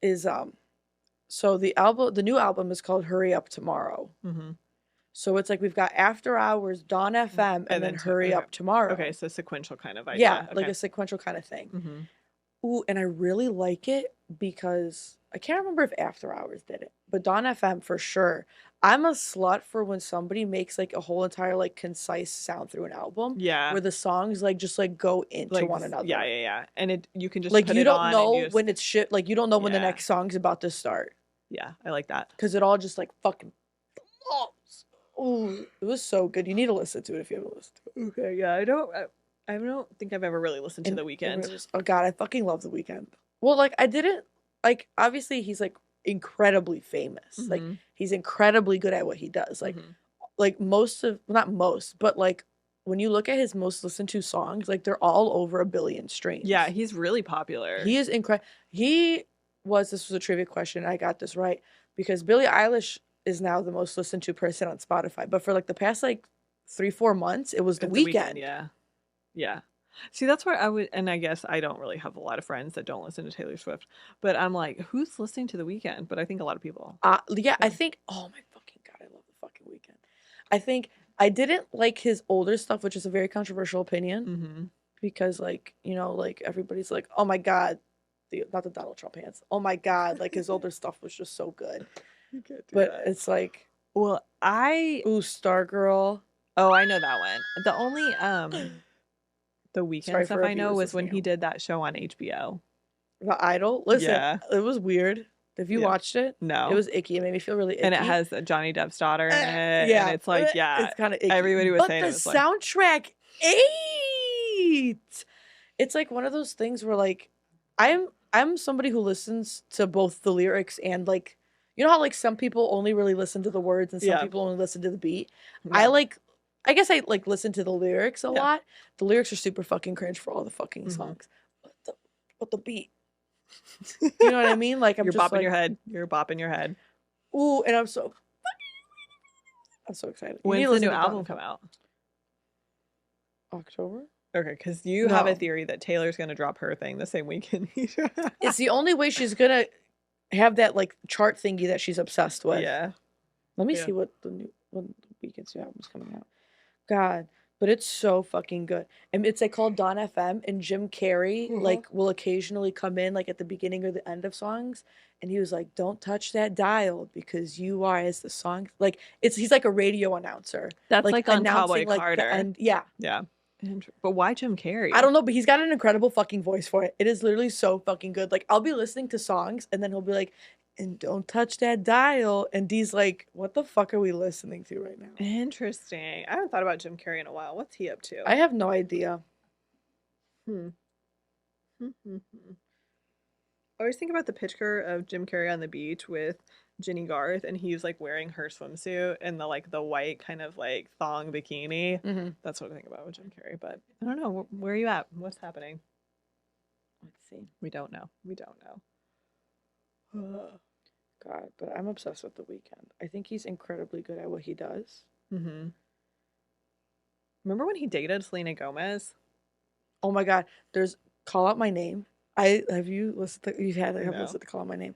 is so the new album is called Hurry Up Tomorrow. Mm-hmm. So it's like we've got After Hours, Dawn FM, and then Hurry Up Tomorrow. Okay, so sequential kind of idea. Yeah, okay. like a sequential kind of thing. Mm-hmm. Ooh, and I really like it because I can't remember if After Hours did it, but Dawn FM for sure. I'm a slut for when somebody makes like a whole entire like concise sound through an album. Yeah. Where the songs like just like go into like, one another. Yeah. And you can just like put you it don't on know and when it's shit. Like you don't know when the Yeah. next song's about to start. Yeah, I like that. Because it all just like fucking. Oh, it was so good. You need to listen to it if you haven't listened to it. Okay, yeah, I don't think I've ever really listened to The Weeknd. Oh god, I fucking love The Weeknd. Well, like I didn't like obviously he's like incredibly famous. Like Mhm. he's incredibly good at what he does. Like Mhm. like most of not most, but like when you look at his most listened to songs, like they're all over 1 billion streams. Yeah, he's really popular. He is incredible. This was a trivia question. I got this right because Billie Eilish is now the most listened to person on Spotify. But for like the past like 3-4 months, it was The Weeknd. Yeah. See, that's where I would, and I guess I don't really have a lot of friends that don't listen to Taylor Swift, but I'm like, who's listening to The Weeknd? But I think a lot of people. Yeah, I think, oh my fucking God, I love The fucking Weeknd. I think I didn't like his older stuff, which is a very controversial opinion Mm-hmm. because like, you know, like everybody's like, oh my God, not the Donald Trump hands. Oh my God, like his older stuff was just so good. You can't do But that. it's like, Well, ooh, Stargirl. Oh, I know that one. The only The Weeknd Sorry stuff for I know abuse was when listening. he did that show on HBO. The Idol. Listen, Yeah. it was weird. Have you Yeah. watched it? No. It was icky. It made me feel really icky. And it has Johnny Depp's daughter in it. Yeah. And it's like, yeah. It's kind of icky. Everybody was but saying the it was like, soundtrack ate. It's like one of those things where like I'm somebody who listens to both the lyrics and like you know how like some people only really listen to the words and some Yeah. people only listen to the beat. Yeah. I guess I like listen to the lyrics a Yeah. lot. The lyrics are super fucking cringe for all the fucking Mhm. songs. But the beat. You know what I mean? Like I'm You're just bopping like, your head. You're bopping your head. ooh, and I'm so excited. You need When's to the listen new to album Dawn come out? October? Okay, because you have a No. theory that Taylor's going to drop her thing the same weekend. It's the only way she's gonna have that like chart thingy that she's obsessed with. Yeah. Let me Yeah. see when the Weeknd's new album's coming out. God, but it's so fucking good. And it's like called Dawn FM, and Jim Carrey like will occasionally come in like at the beginning or the end of songs, and he was like, "Don't touch that dial because you are as the song like he's like a radio announcer. That's like on Cowboy like Carter. the end. Yeah, Yeah. But why Jim Carrey? I don't know, but he's got an incredible fucking voice for it. It is literally so fucking good. Like I'll be listening to songs, and then he'll be like, "And don't touch that dial," and Dee's like, "What the fuck are we listening to right now?" Interesting. I haven't thought about Jim Carrey in a while. What's he up to? I have no idea. I always think about the picture of Jim Carrey on the beach with Jenny Garth, and he's like wearing her swimsuit and the white kind of like thong bikini. Mm-hmm. That's what I think about with Jim Carrey. But I don't know. Where are you at? What's happening? Let's see. We don't know. We don't know. God, but I'm obsessed with The Weeknd. I think he's incredibly good at what he does. Mm-hmm. Remember when he dated Selena Gomez? Oh my God, there's Call Out My Name. Have you listened to No. listened to Call Out My Name.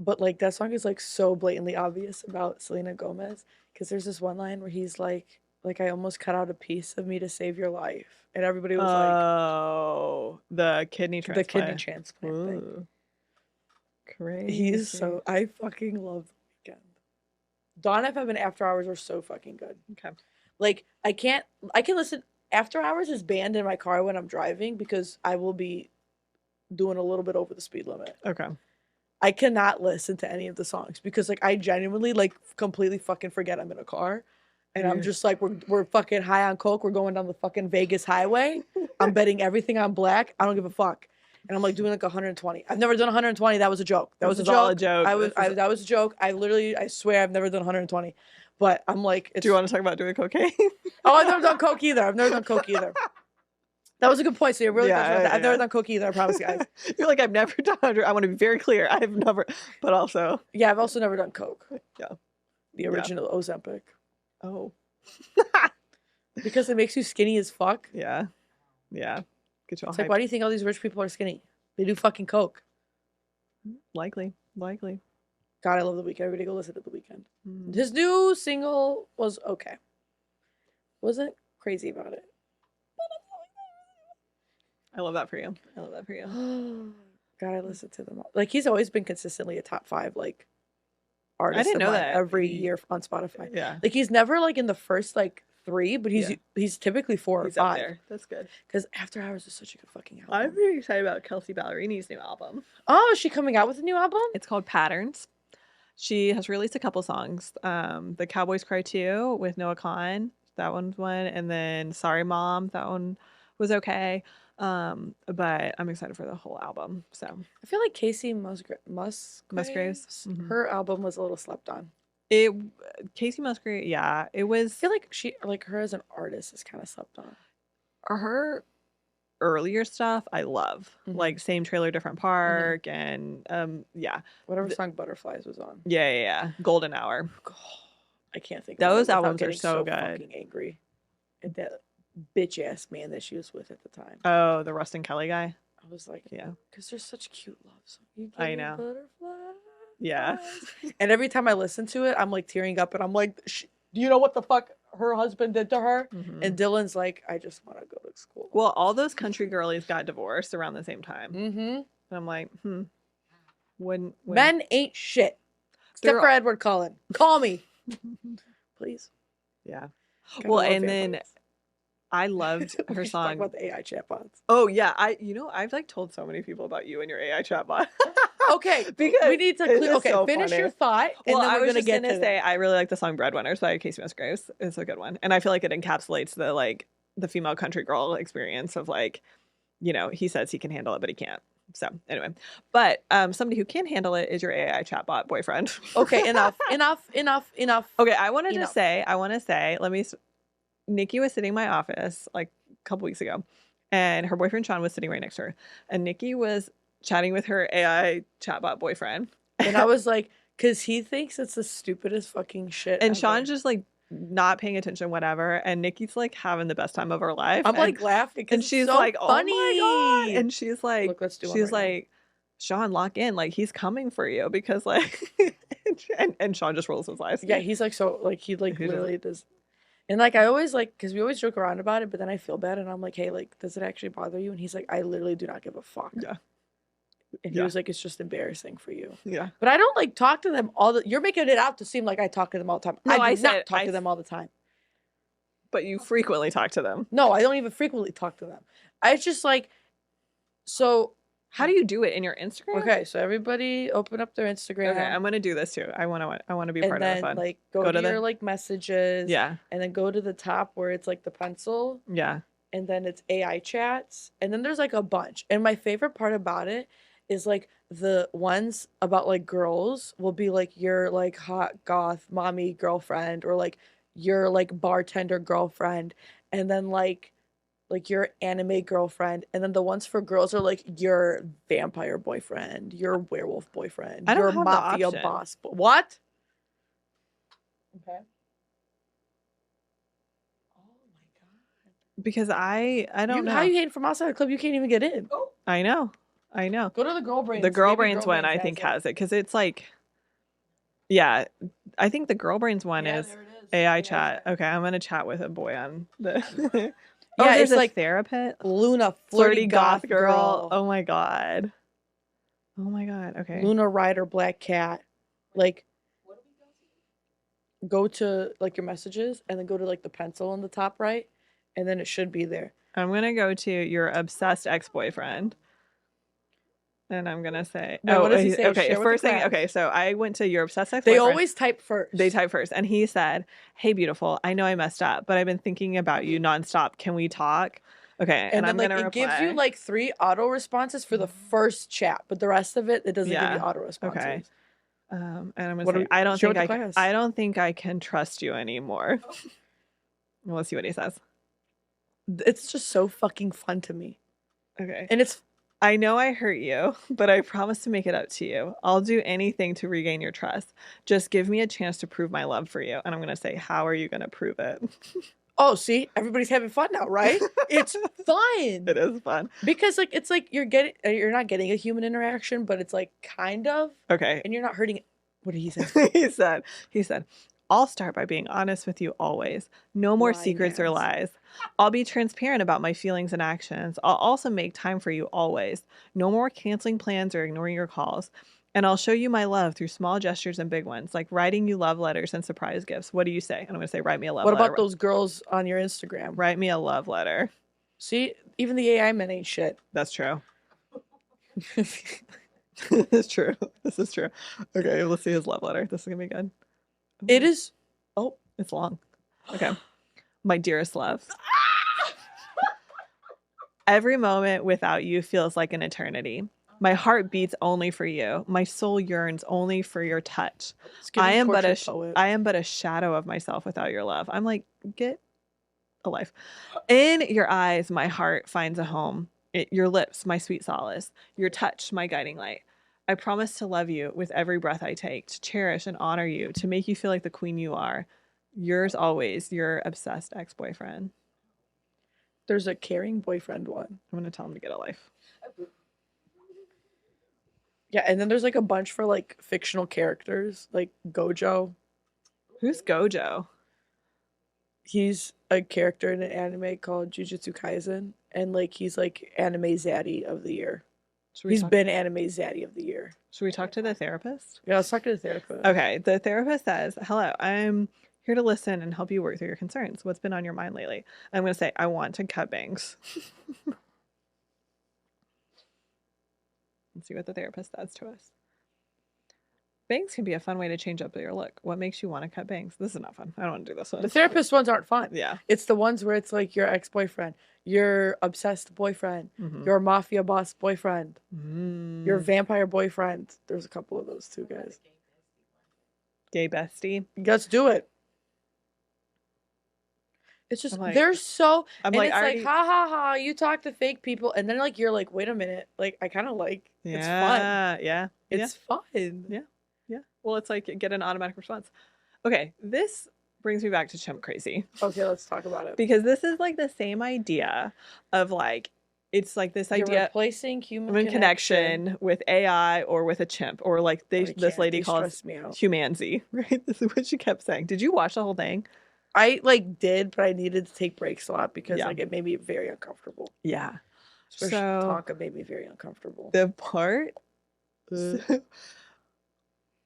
But like that song is like so blatantly obvious about Selena Gomez because there's this one line where he's like I almost cut out a piece of me to save your life. And everybody was Oh, the kidney transplant. the kidney transplant thing. Ooh. He's Crazy. so, I fucking love The Weeknd. Dawn FM and After Hours are so fucking good. Okay. Like, I can listen, After Hours is banned in my car when I'm driving because I will be doing a little bit over the speed limit. Okay. I cannot listen to any of the songs because like I genuinely like completely fucking forget I'm in a car. And I'm just like, we're fucking high on coke. We're going down the fucking Vegas highway. I'm betting everything on black. I don't give a fuck. And I'm like doing like 120. I've never done 120. That was a joke. That was a This is all a joke. joke. That was a joke. I swear I've never done 120. But I'm like, Do you want to talk about doing cocaine? Oh, I've never done coke either. That was a good point. So you're really yeah, I've never done coke either. I promise, guys. You're like, I've never done 100. I want to be very clear. I've never, but also. Yeah, I've also never done coke. Yeah. The original Ozempic. Oh. Because it makes you skinny as fuck. Yeah. Yeah. Get you all it's like, why do you think all these rich people are skinny? They do fucking coke. Likely. God, I love The Weeknd. Everybody go listen to The Weeknd. His new single was okay. Wasn't crazy about it. I love that for you. God, I listen to them all. Like, he's always been consistently a top 5, like, artist. I didn't know that. Every year on Spotify. Yeah. Like, he's never, like, in the first, like, 3, but he's typically 4 or 5. Up there. That's good. Because After Hours is such a good fucking album. I'm very excited about Kelsey Ballerini's new album. Oh, is she coming out with a new album? It's called Patterns. She has released a couple songs. The Cowboys Cry 2 with Noah Kahan. That one's one. And then Sorry Mom. That one was okay. But I'm excited for the whole album. So I feel like Casey Musgraves. Mm-hmm. Her album was a little slept on. Casey Musgraves, yeah, it was. I feel like she, like, her as an artist is kind of slept on. Her earlier stuff I love, like Same Trailer Different Park, and yeah, whatever song Butterflies was on. Yeah, Golden Hour. I can't think. Those albums are so good. Fucking angry at that bitch ass man that she was with at the time. Oh, the Rustin Kelly guy. I was like, yeah, because they're such cute love songs. I know. Butterflies. Yeah. And every time I listen to it, I'm like tearing up, and I'm like, do you know what the fuck her husband did to her? And Dylan's like, I just want to go to school. Well, all those country girlies got divorced around the same time. And I'm like, when men ain't shit. Except for Edward Cullen. Call me. Please. Yeah. Well, and then I loved her song. Talk about the AI chatbots. Oh yeah, I've like told so many people about you and your AI chatbot. Okay, because we need to finish your thought, and then we're gonna say I really like the song "Breadwinners" by Casey Musgraves. It's a good one, and I feel like it encapsulates the female country girl experience of like, he says he can handle it, but he can't. So anyway, but somebody who can handle it is your AI chatbot boyfriend. Okay, enough. Okay, I want to say, Nikki was sitting in my office like a couple weeks ago, and her boyfriend Sean was sitting right next to her, and Nikki was chatting with her AI chatbot boyfriend, and I was like, because he thinks it's the stupidest fucking shit. And ever. Sean's just like not paying attention, whatever, and Nikki's like having the best time of her life. I'm like laughing, and she's so like, funny. "Oh my god!" And she's like, "Look, let's do it." She's like, "Sean, lock in, like he's coming for you," because like, and Sean just rolls his eyes. Yeah, he's like so like he like literally does. And like I always like, because we always joke around about it, but then I feel bad and I'm like, hey, like, does it actually bother you? And he's like, I literally do not give a fuck. Yeah. And he was like, it's just embarrassing for you. Yeah. But I don't like talk to them you're making it out to seem like I talk to them all the time. No, I do not talk to them all the time. But you frequently talk to them. No, I don't even frequently talk to them. I just like, so. How do you do it in your Instagram? Okay, so everybody open up their Instagram. Okay, I'm gonna do this too. I want to be part of the fun. Like go to your like messages. Yeah. And then go to the top where it's like the pencil. Yeah. And then it's AI chats. And then there's like a bunch. And my favorite part about it is like the ones about like girls will be like your like hot goth mommy girlfriend, or like your like bartender girlfriend, and then like your anime girlfriend, and then the ones for girls are like your vampire boyfriend, your werewolf boyfriend, your mafia boss. What? Okay. Oh my god. Because I don't know. How you hating from outside the club? You can't even get in. Oh. I know. Go to the Girl Brains. The Girl Brains one I think has it, because it's like, yeah, I think the Girl Brains one is AI chat. Okay, I'm gonna chat with a boy on the. Yeah, it's like therapist. Luna, flirty goth girl. Oh my god. Oh my God. Okay. Luna Rider Black Cat. Like, go to like your messages and then go to like the pencil on the top right, and then it should be there. I'm gonna go to your obsessed ex-boyfriend. And I'm gonna say, Wait, what oh, does he say? okay. Share with the First thing, class. okay. So I went to your obsessed They ex-boyfriend. always type They first. type first, and he said, "Hey, beautiful. I know I messed up, but I've been thinking about you nonstop. Can we talk?" Okay, and And then I'm like gonna it gives you reply. like 3 auto responses for the first chat, but the rest of it doesn't give you Yeah. auto Okay. responses. And I'm gonna What do say, we share with the class? I don't think I can trust you anymore. Let's see what he says. It's just so fucking fun to me. Okay. And it's I know I hurt you, but I promise to make it up to you. I'll do anything to regain your trust. Just give me a chance to prove my love for you. And I'm going to say, how are you going to prove it? oh, see, everybody's having fun now, right? It's fun. It is fun. Because like it's like you're not getting a human interaction, but it's like kind of, Okay. and you're not hurting. What did he say? he said, I'll start by being honest with you always. No more Lying secrets or ass. lies. I'll be transparent about my feelings and actions. I'll also make time for you always. No more canceling plans or ignoring your calls. And I'll show you my love through small gestures and big ones, like writing you love letters and surprise gifts. What do you say? And I'm going to say, write me a love What letter. about those girls on your Instagram? Write me a love letter. See, even the AI men ain't shit. That's true. It's true. This is true. Okay, let's see his love letter. This is going to be good. It is. Oh, It's long. Okay. My dearest love. Every moment without you feels like an eternity. My heart beats only for you. My soul yearns only for your touch. it's giving torture poet. I am but a shadow of myself without your love. I'm like, get a life. In your eyes, my heart finds a home. Your lips, my sweet solace. Your touch, my guiding light. I promise to love you with every breath I take, to cherish and honor you, to make you feel like the queen you are. Yours always, your obsessed ex-boyfriend. There's a caring boyfriend one. I'm going to tell him to get a life. Yeah, and then there's like a bunch for like fictional characters, like Gojo. Who's Gojo? He's a character in an anime called Jujutsu Kaisen, and like he's like anime zaddy of the year. He's been anime zaddy of the year. Should we talk to the therapist? Yeah, let's talk to the therapist. Okay, the therapist says, hello, I'm here to listen and help you work through your concerns. What's been on your mind lately? I'm going to say, I want to cut bangs. Let's see what the therapist says to us. Bangs can be a fun way to change up your look. What makes you want to cut bangs? This is not fun. I don't want to do this one. The therapist ones aren't fun. Yeah. It's the ones where it's like your ex-boyfriend, your obsessed boyfriend, your mafia boss boyfriend, your vampire boyfriend. There's a couple of those too, guys. Gay bestie. Let's do it. It's just like- they're so I'm and like, it's I like already- ha ha ha, you talk to fake people, and then like you're like, wait a minute, like I kind of like it's fun. Yeah. It's fun. Yeah. Well, it's like get an automatic response. Okay, this brings me back to Chimp Crazy. Okay, let's talk about it. Because this is like the same idea of like, it's like this You're idea replacing human connection with AI or with a chimp, or like this lady calls stress me out. humanzy, right? This is what she kept saying. Did you watch the whole thing? I like did, but I needed to take breaks a lot because Yeah. like it made me very uncomfortable. Yeah. Especially So Tonka made me very uncomfortable. the part.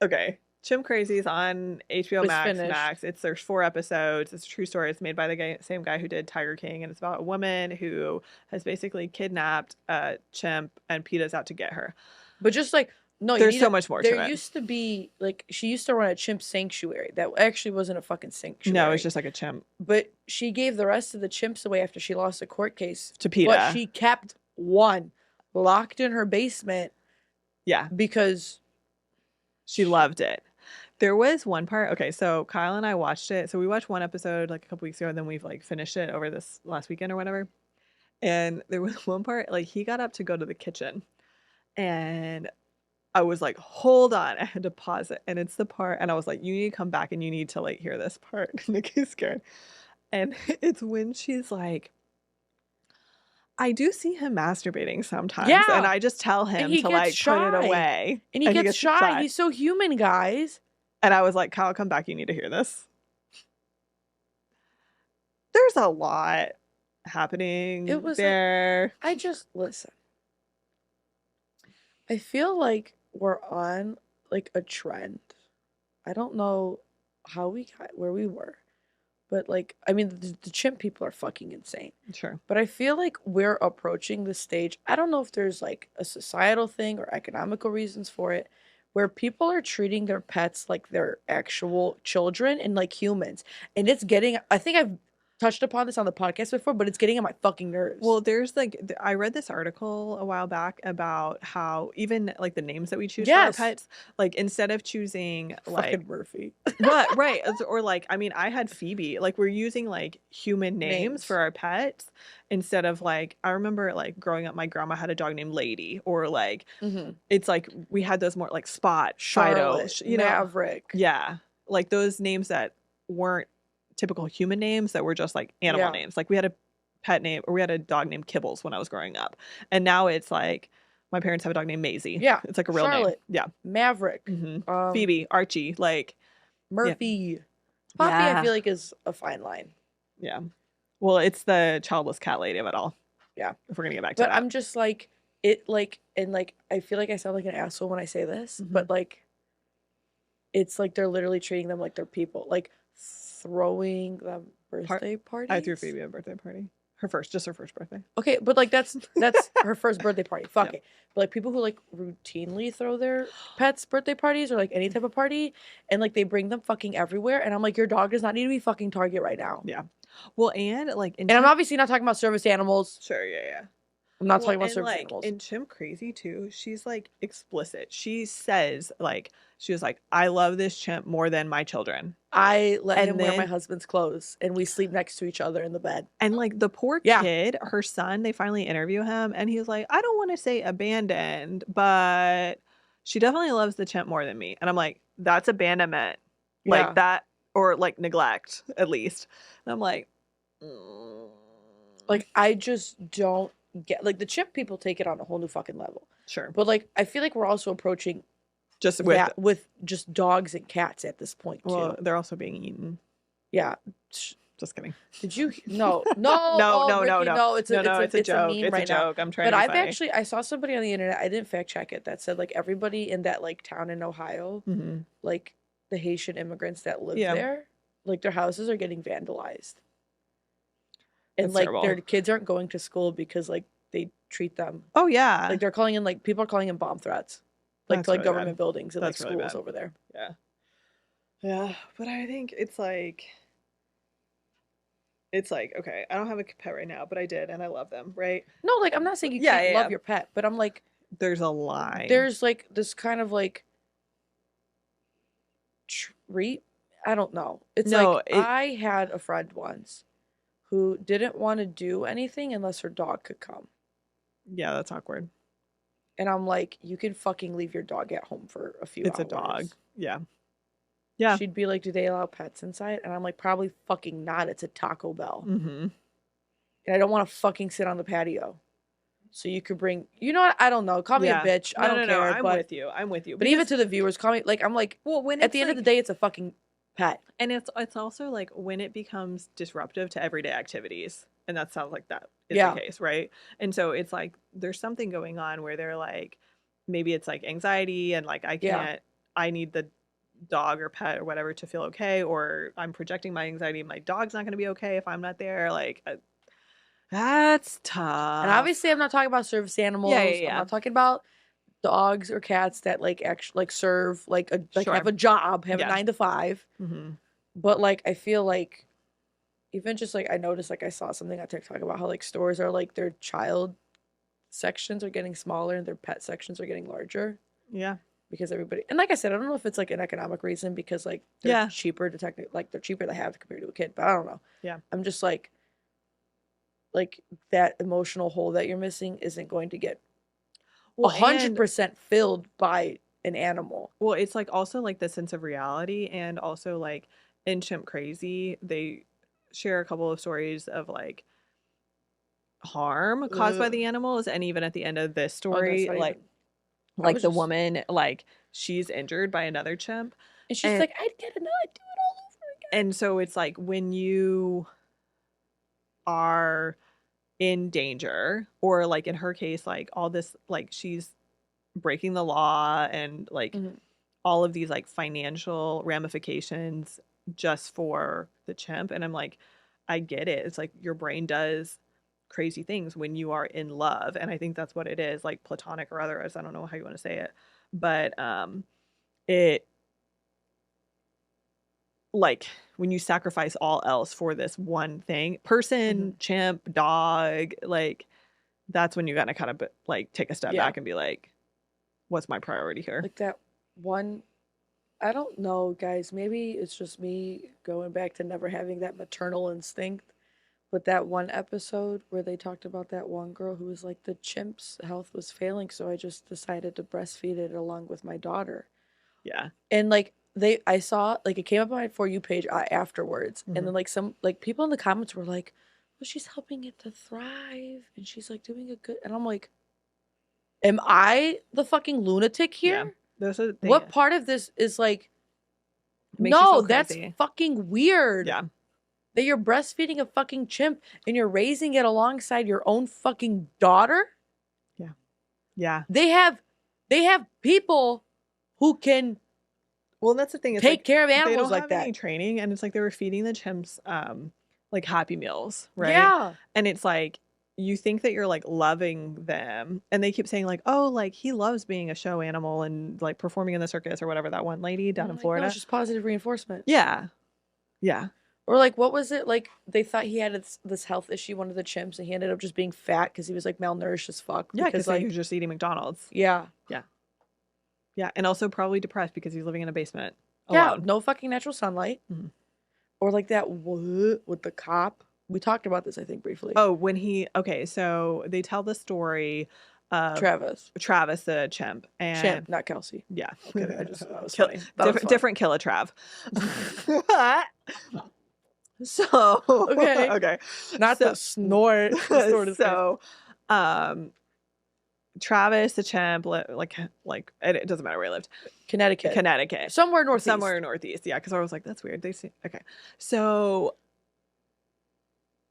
Okay. Chimp Crazy is on HBO It's Max. finished. There's 4 episodes. It's a true story. It's made by the same guy who did Tiger King, and it's about a woman who has basically kidnapped a chimp, and PETA's out to get her. But just like no, There's so much more to There it. used to be like she used to run a chimp sanctuary that actually wasn't a fucking sanctuary. No, it's just like a chimp But she gave the rest of the chimps away after she lost a court case to PETA. But she kept one locked in her basement. Yeah, because she loved it. There was one part. Okay, so Kyle and I watched it. So we watched one episode like a couple weeks ago, and then we've like finished it over this last weekend or whatever. And there was one part like he got up to go to the kitchen, and I was like, hold on. I had to pause it. And it's the part, and I was like, you need to come back and you need to like hear this part. Nikki's scared. And it's when she's like, I do see him masturbating sometimes. Yeah. And I just tell him to like shy. put it away. And he gets shy. He's so human, guys. And I was like, Kyle, come back. You need to hear this. There's a lot happening It was there. I just listen. I feel like we're on like a trend. I don't know how we got where we were, but like, I mean, the chimp people are fucking insane. Sure. But I feel like we're approaching the stage. I don't know if there's like a societal thing or economical reasons for it, where people are treating their pets like they're actual children and like humans. And it's getting, I think I've touched upon this on the podcast before, but it's getting on my fucking nerves. Well, there's like I read this article a while back about how even like the names that we choose for our Yes. pets, like instead of choosing like Fucking Murphy. what, right, or like I mean, I had Phoebe. Like we're using like human names for Names. our pets instead of like I remember like growing up, my grandma had a dog named Lady, or like Mm-hmm. it's like we had those more like Spot, Fido, Charlotte, you know, Maverick. yeah, like those names that weren't typical human names that were just like animal Yeah. names. Like we had a pet name or we had a dog named Kibbles when I was growing up. And now it's like my parents have a dog named Maisie. Yeah. It's like a real name. Charlotte. Yeah. Maverick. Phoebe, Archie, like yeah. Murphy. Poppy, I Yeah. feel like is a fine line. Yeah. Well, it's the childless cat lady of it all. Yeah. If we're gonna get back to But that. I'm just like it like and like I feel like I sound like an asshole when I say this, but like it's like they're literally treating them like they're people. Like throwing them birthday parties. I threw Phoebe a birthday party. Just her first birthday. Okay, but like that's her first birthday party. Fuck it. But like people who like routinely throw their pets birthday parties or like any type of party and like they bring them fucking everywhere and I'm like your dog does not need to be fucking Target right now. Yeah. Well, and like and I'm obviously not talking about service animals. Sure, yeah. I'm not talking about and service like animals. in Chimp Crazy too, she's like explicit. She says like she was like, I love this chimp more than my children. I let him wear my husband's clothes and we sleep next to each other in the bed. And like the poor kid, her son, they finally interview him and he's like, I don't want to say abandoned, but she definitely loves the chimp more than me. And I'm like, that's abandonment. Like that, or like neglect at least. And I'm like, like I just don't get like the chimp people take it on a whole new fucking level. Sure. But like I feel like we're also approaching just with just dogs and cats at this point too. Well, they're also being eaten. Yeah. Just kidding. Did you? No. Ricky, no. It's a joke. It's a joke. I'm trying. But I saw somebody on the internet. I didn't fact check it. That said, like everybody in that like town in Ohio, like the Haitian immigrants that live there, like their houses are getting vandalized, and like their kids aren't going to school because like they treat them. Oh yeah. Like they're calling in like people are calling in bomb threats, like to like government buildings and like schools over there. Yeah. Yeah, but I think it's like, okay, I don't have a pet right now, but I did, and I love them, right? No, like, I'm not saying you can't love your pet, but I'm like... There's a line. There's, like, this kind of, like... treat? I don't know. It's I had a friend once who didn't want to do anything unless her dog could come. Yeah, that's awkward. And I'm like, you can fucking leave your dog at home for a few hours. It's a dog. Yeah. Yeah. She'd be like, do they allow pets inside? And I'm like, probably fucking not. It's a Taco Bell. And I don't want to fucking sit on the patio. So you could bring, you know what? I don't know. Call me a bitch. I don't care. I'm with you. But even to the viewers, call me, like, I'm like, well, when at the end of the day, it's a fucking pet. And it's also like when it becomes disruptive to everyday activities. And that sounds like that is the case, right? And so it's like, there's something going on where they're like, maybe it's like anxiety and like, I need the dog or pet or whatever to feel okay, or I'm projecting my anxiety, my dog's not going to be okay if I'm not there, like that's tough. And obviously I'm not talking about service animals. I'm not talking about dogs or cats that like actually like serve like have a job, have a 9 to 5. But like I feel like even just like I noticed, like I saw something on TikTok about how like stores are like their child sections are getting smaller and their pet sections are getting larger. Because everybody, and like I said, I don't know if it's like an economic reason because like they're cheaper to they're cheaper to have compared to a kid, but I don't know. I'm just like that emotional hole that you're missing isn't going to get 100% filled by an animal. Well, it's like also like the sense of reality, and also like in Chimp Crazy, they share a couple of stories of like harm caused by the animals, and even at the end of this story, like the woman, like she's injured by another chimp, and she's like, I'd do it all over again. And so it's like when you are in danger, or like in her case, like all this, like she's breaking the law and like Mhm. all of these like financial ramifications just for the chimp. And I'm like, I get it. It's like your brain does crazy things when you are in love. And I think that's what it is, like platonic or otherwise. I don't know how you want to say it. But it like when you sacrifice all else for this one thing, person, Mhm. chimp, dog, like that's when you gotta kind of like take a step Yeah. back and be like, what's my priority here? Like that one, I don't know, guys. Maybe it's just me going back to never having that maternal instinct. But that one episode where they talked about that one girl who was like, the chimp's health was failing, so I just decided to breastfeed it along with my daughter. Yeah. And like I saw like it came up on my For You page afterwards, and Mm-hmm. then like some like people in the comments were like, "Well, she's helping it to thrive, and she's like doing a good." And I'm like, "Am I the fucking lunatic Yeah. here? Those are the things. What part of this is like, It makes you no, feel that's crazy. fucking weird." Yeah. That you're breastfeeding a fucking chimp and you're raising it alongside your own fucking daughter? Yeah. Yeah. They have people who can Well, that's the thing. It's take like care of they animals don't like have any that. training, and it's like they were feeding the chimps like Happy Meals, right? Yeah. And it's like you think that you're like loving them, and they keep saying like, "Oh, like he loves being a show animal and like performing in the circus or whatever." That one lady And down I'm in like, no, it's Florida. just positive reinforcement. Yeah. Yeah. Or like, what was it? Like, they thought he had this health issue, one of the chimps, and he ended up just being fat because he was like malnourished as fuck. Yeah, because Because like he like, was just eating McDonald's. yeah, Yeah. Yeah, and also probably depressed because he's living in a basement yeah, alone. no fucking natural sunlight. Mhm. Or like that with the cop. We talked about this, I think, briefly. Oh, when he okay, so they tell the story of Travis, Travis the chimp, Chimp, and not Kelsey. yeah, I'm kidding. I just that was Kill, funny. That was fun. different killer Trav. So Okay, okay, not so the snort. The snort is crazy. so um Travis the chimp like it doesn't matter where he lived. Connecticut, Connecticut, somewhere northeast. somewhere northeast. Yeah, because I was like, that's weird. They see okay. So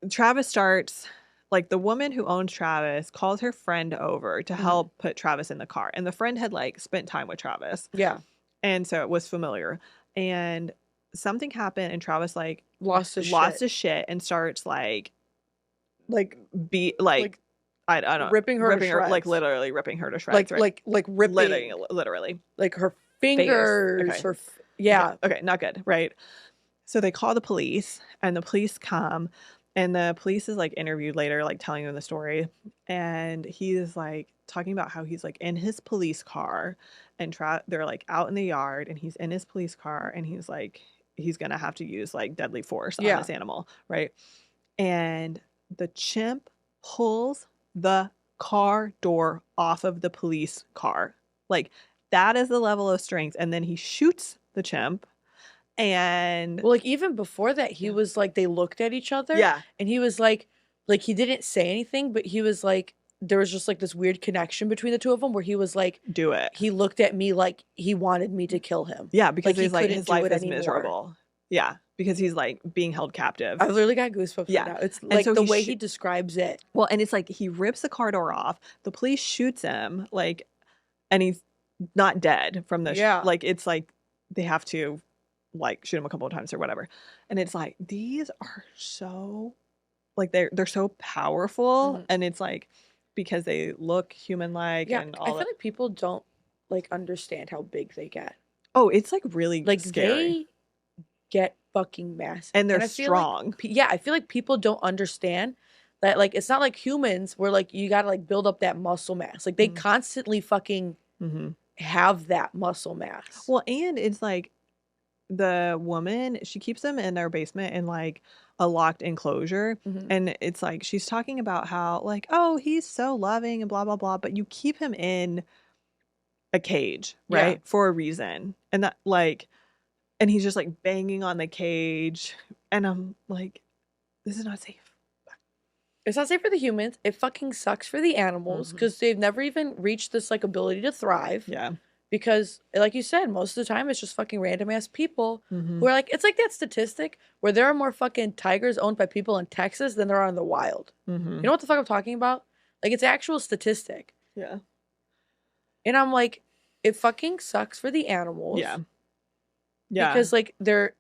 Travis starts like the woman who owns Travis calls her friend over to help put Travis in the car. And the friend had like spent time with Travis. Yeah, And so it was familiar. And something happened and Travis like lost his shit and starts like be like I don't ripping her to shreds. like literally ripping her to shreds. Right? like ripping Literally. like her Face. fingers. Okay. Her yeah. Okay, not good. Right. So they call the police and the police come and the police is like interviewed later, like telling them the story. And he is like talking about how he's like in his police car and they're like out in the yard and he's in his police car and he's like, he's going to have to use like deadly force on Yeah. this animal. Right. And the chimp pulls the car door off of the police car. Like that is the level of strength. And then he shoots the chimp. And Well, like even before that, he was like they looked at each other. yeah, And he was like he didn't say anything, but he was like there was just like this weird connection between the two of them where he was like do it. he looked at me like he wanted me to kill him. Yeah, because he he's like couldn't his do life it is anymore. miserable. Yeah, because he's like being held captive. I've literally got goosebumps Yeah. right now. It's And like so the he way he describes it. Well, and it's like he rips the car door off. The police shoots him, like, and he's not dead from the Yeah. like it's like they have to like shoot him a couple of times or whatever. And it's like these are so like they're so powerful, Mhm. and it's like because they look human like Yeah, and I all feel that. like people don't like understand how big they get. Oh, it's like really Like scary. they get fucking massive. And they're I feel like strong. yeah, I feel like people don't understand that like it's not like humans where like you gotta like build up that muscle mass. Like they Mhm. constantly fucking Mm-hmm. have that muscle mass. Well, and it's like the woman, she keeps them in their basement in like a locked enclosure. Mhm. And it's like she's talking about how, like, oh, he's so loving and blah, blah, blah. But you keep him in a cage, right? Yeah. For a reason. And that, like, and he's just like banging on the cage. And I'm like, this is not safe. It's not safe for the humans. It fucking sucks for the animals Mhm. because they've never even reached this like ability to thrive. Yeah. Because, like you said, most of the time it's just fucking random ass people Mhm. who are like, it's like that statistic where there are more fucking tigers owned by people in Texas than there are in the wild. Mhm. You know what the fuck I'm talking about? Like, it's actual statistic. Yeah. And I'm like, it fucking sucks for the animals. Yeah. Yeah. Because like they're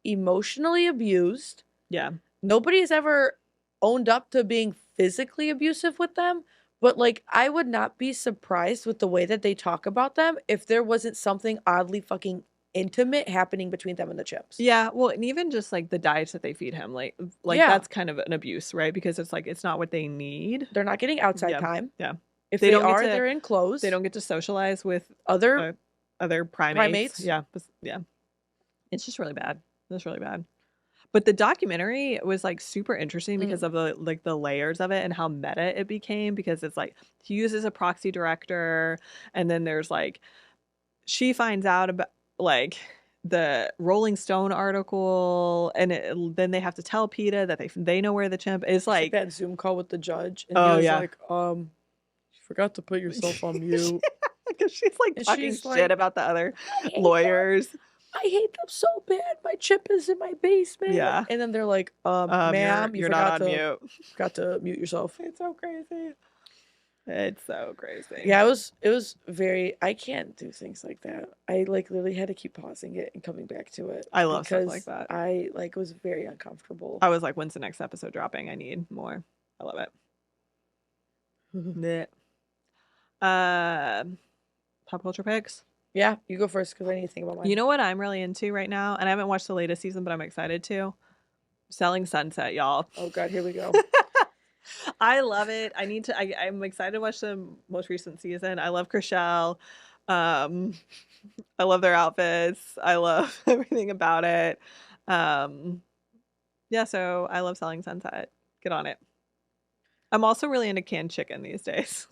emotionally abused. Yeah. Nobody's ever owned up to being physically abusive with them, but like I would not be surprised with the way that they talk about them if there wasn't something oddly fucking intimate happening between them and the chimps. Yeah, well, and even just like the diets that they feed him, like Yeah. that's kind of an abuse, right? Because it's like it's not what they need. They're not getting outside Yeah. time. Yeah. If They they, don't get are, to- they're in clothes. They don't get to socialize with other other primates. Yeah. Yeah. It's just really bad. It's really bad. But the documentary was like super interesting because of the like the layers of it and how meta it became, because it's like he uses a proxy director, and then there's like she finds out about like the Rolling Stone article, and then they have to tell PETA that they know where the chimp is. Like that Zoom call with the judge, and Oh, he was yeah. like, you forgot to put yourself on mute. because she's like And talking she's shit like, about the other I hate lawyers. I hate them so bad. My chip is in my basement. Yeah. And then they're like, ma'am, you're forgot not on mute. forgot to mute yourself. It's so crazy. It's so crazy. Yeah, it was very, I can't do things like that. I like literally had to keep pausing it and coming back to it. I love stuff because like that. I like was very uncomfortable. I was like, when's the next episode dropping? I need more. I love it. Pop culture picks. Yeah, you go first because I need to think about mine. You know what I'm really into right now? And I haven't watched the latest season, but I'm excited to. Selling Sunset, y'all. Oh God, here we go. I love it. I'm excited to watch the most recent season. I love Chriselle. I love their outfits. I love everything about it. Yeah, so I love Selling Sunset. Get on it. I'm also really into canned chicken these days.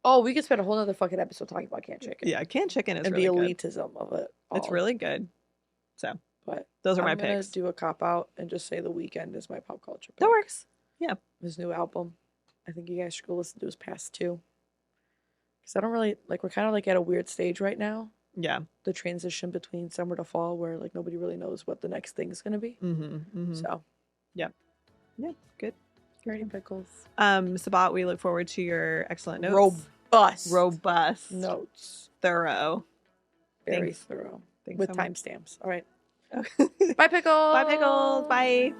Oh, we could spend a whole other fucking episode talking about canned chicken. Yeah, canned chicken is and really the good. elitism of it. It's really good. So, but those are my I'm gonna picks. do a cop out and just say The Weeknd is my pop culture pick. That works. Yeah. His new album. I think you guys should go listen to his past two. Because I don't really like, we're kind of like at a weird stage right now. Yeah. The transition between summer to fall, where like nobody really knows what the next thing's gonna be. So yeah. Good. Ready pickles. Sabat, we look forward to your excellent notes. Robust notes. Thorough. Very thorough. Thanks with so much. timestamps. All right. Okay. Bye, pickles. Bye, pickles. Bye.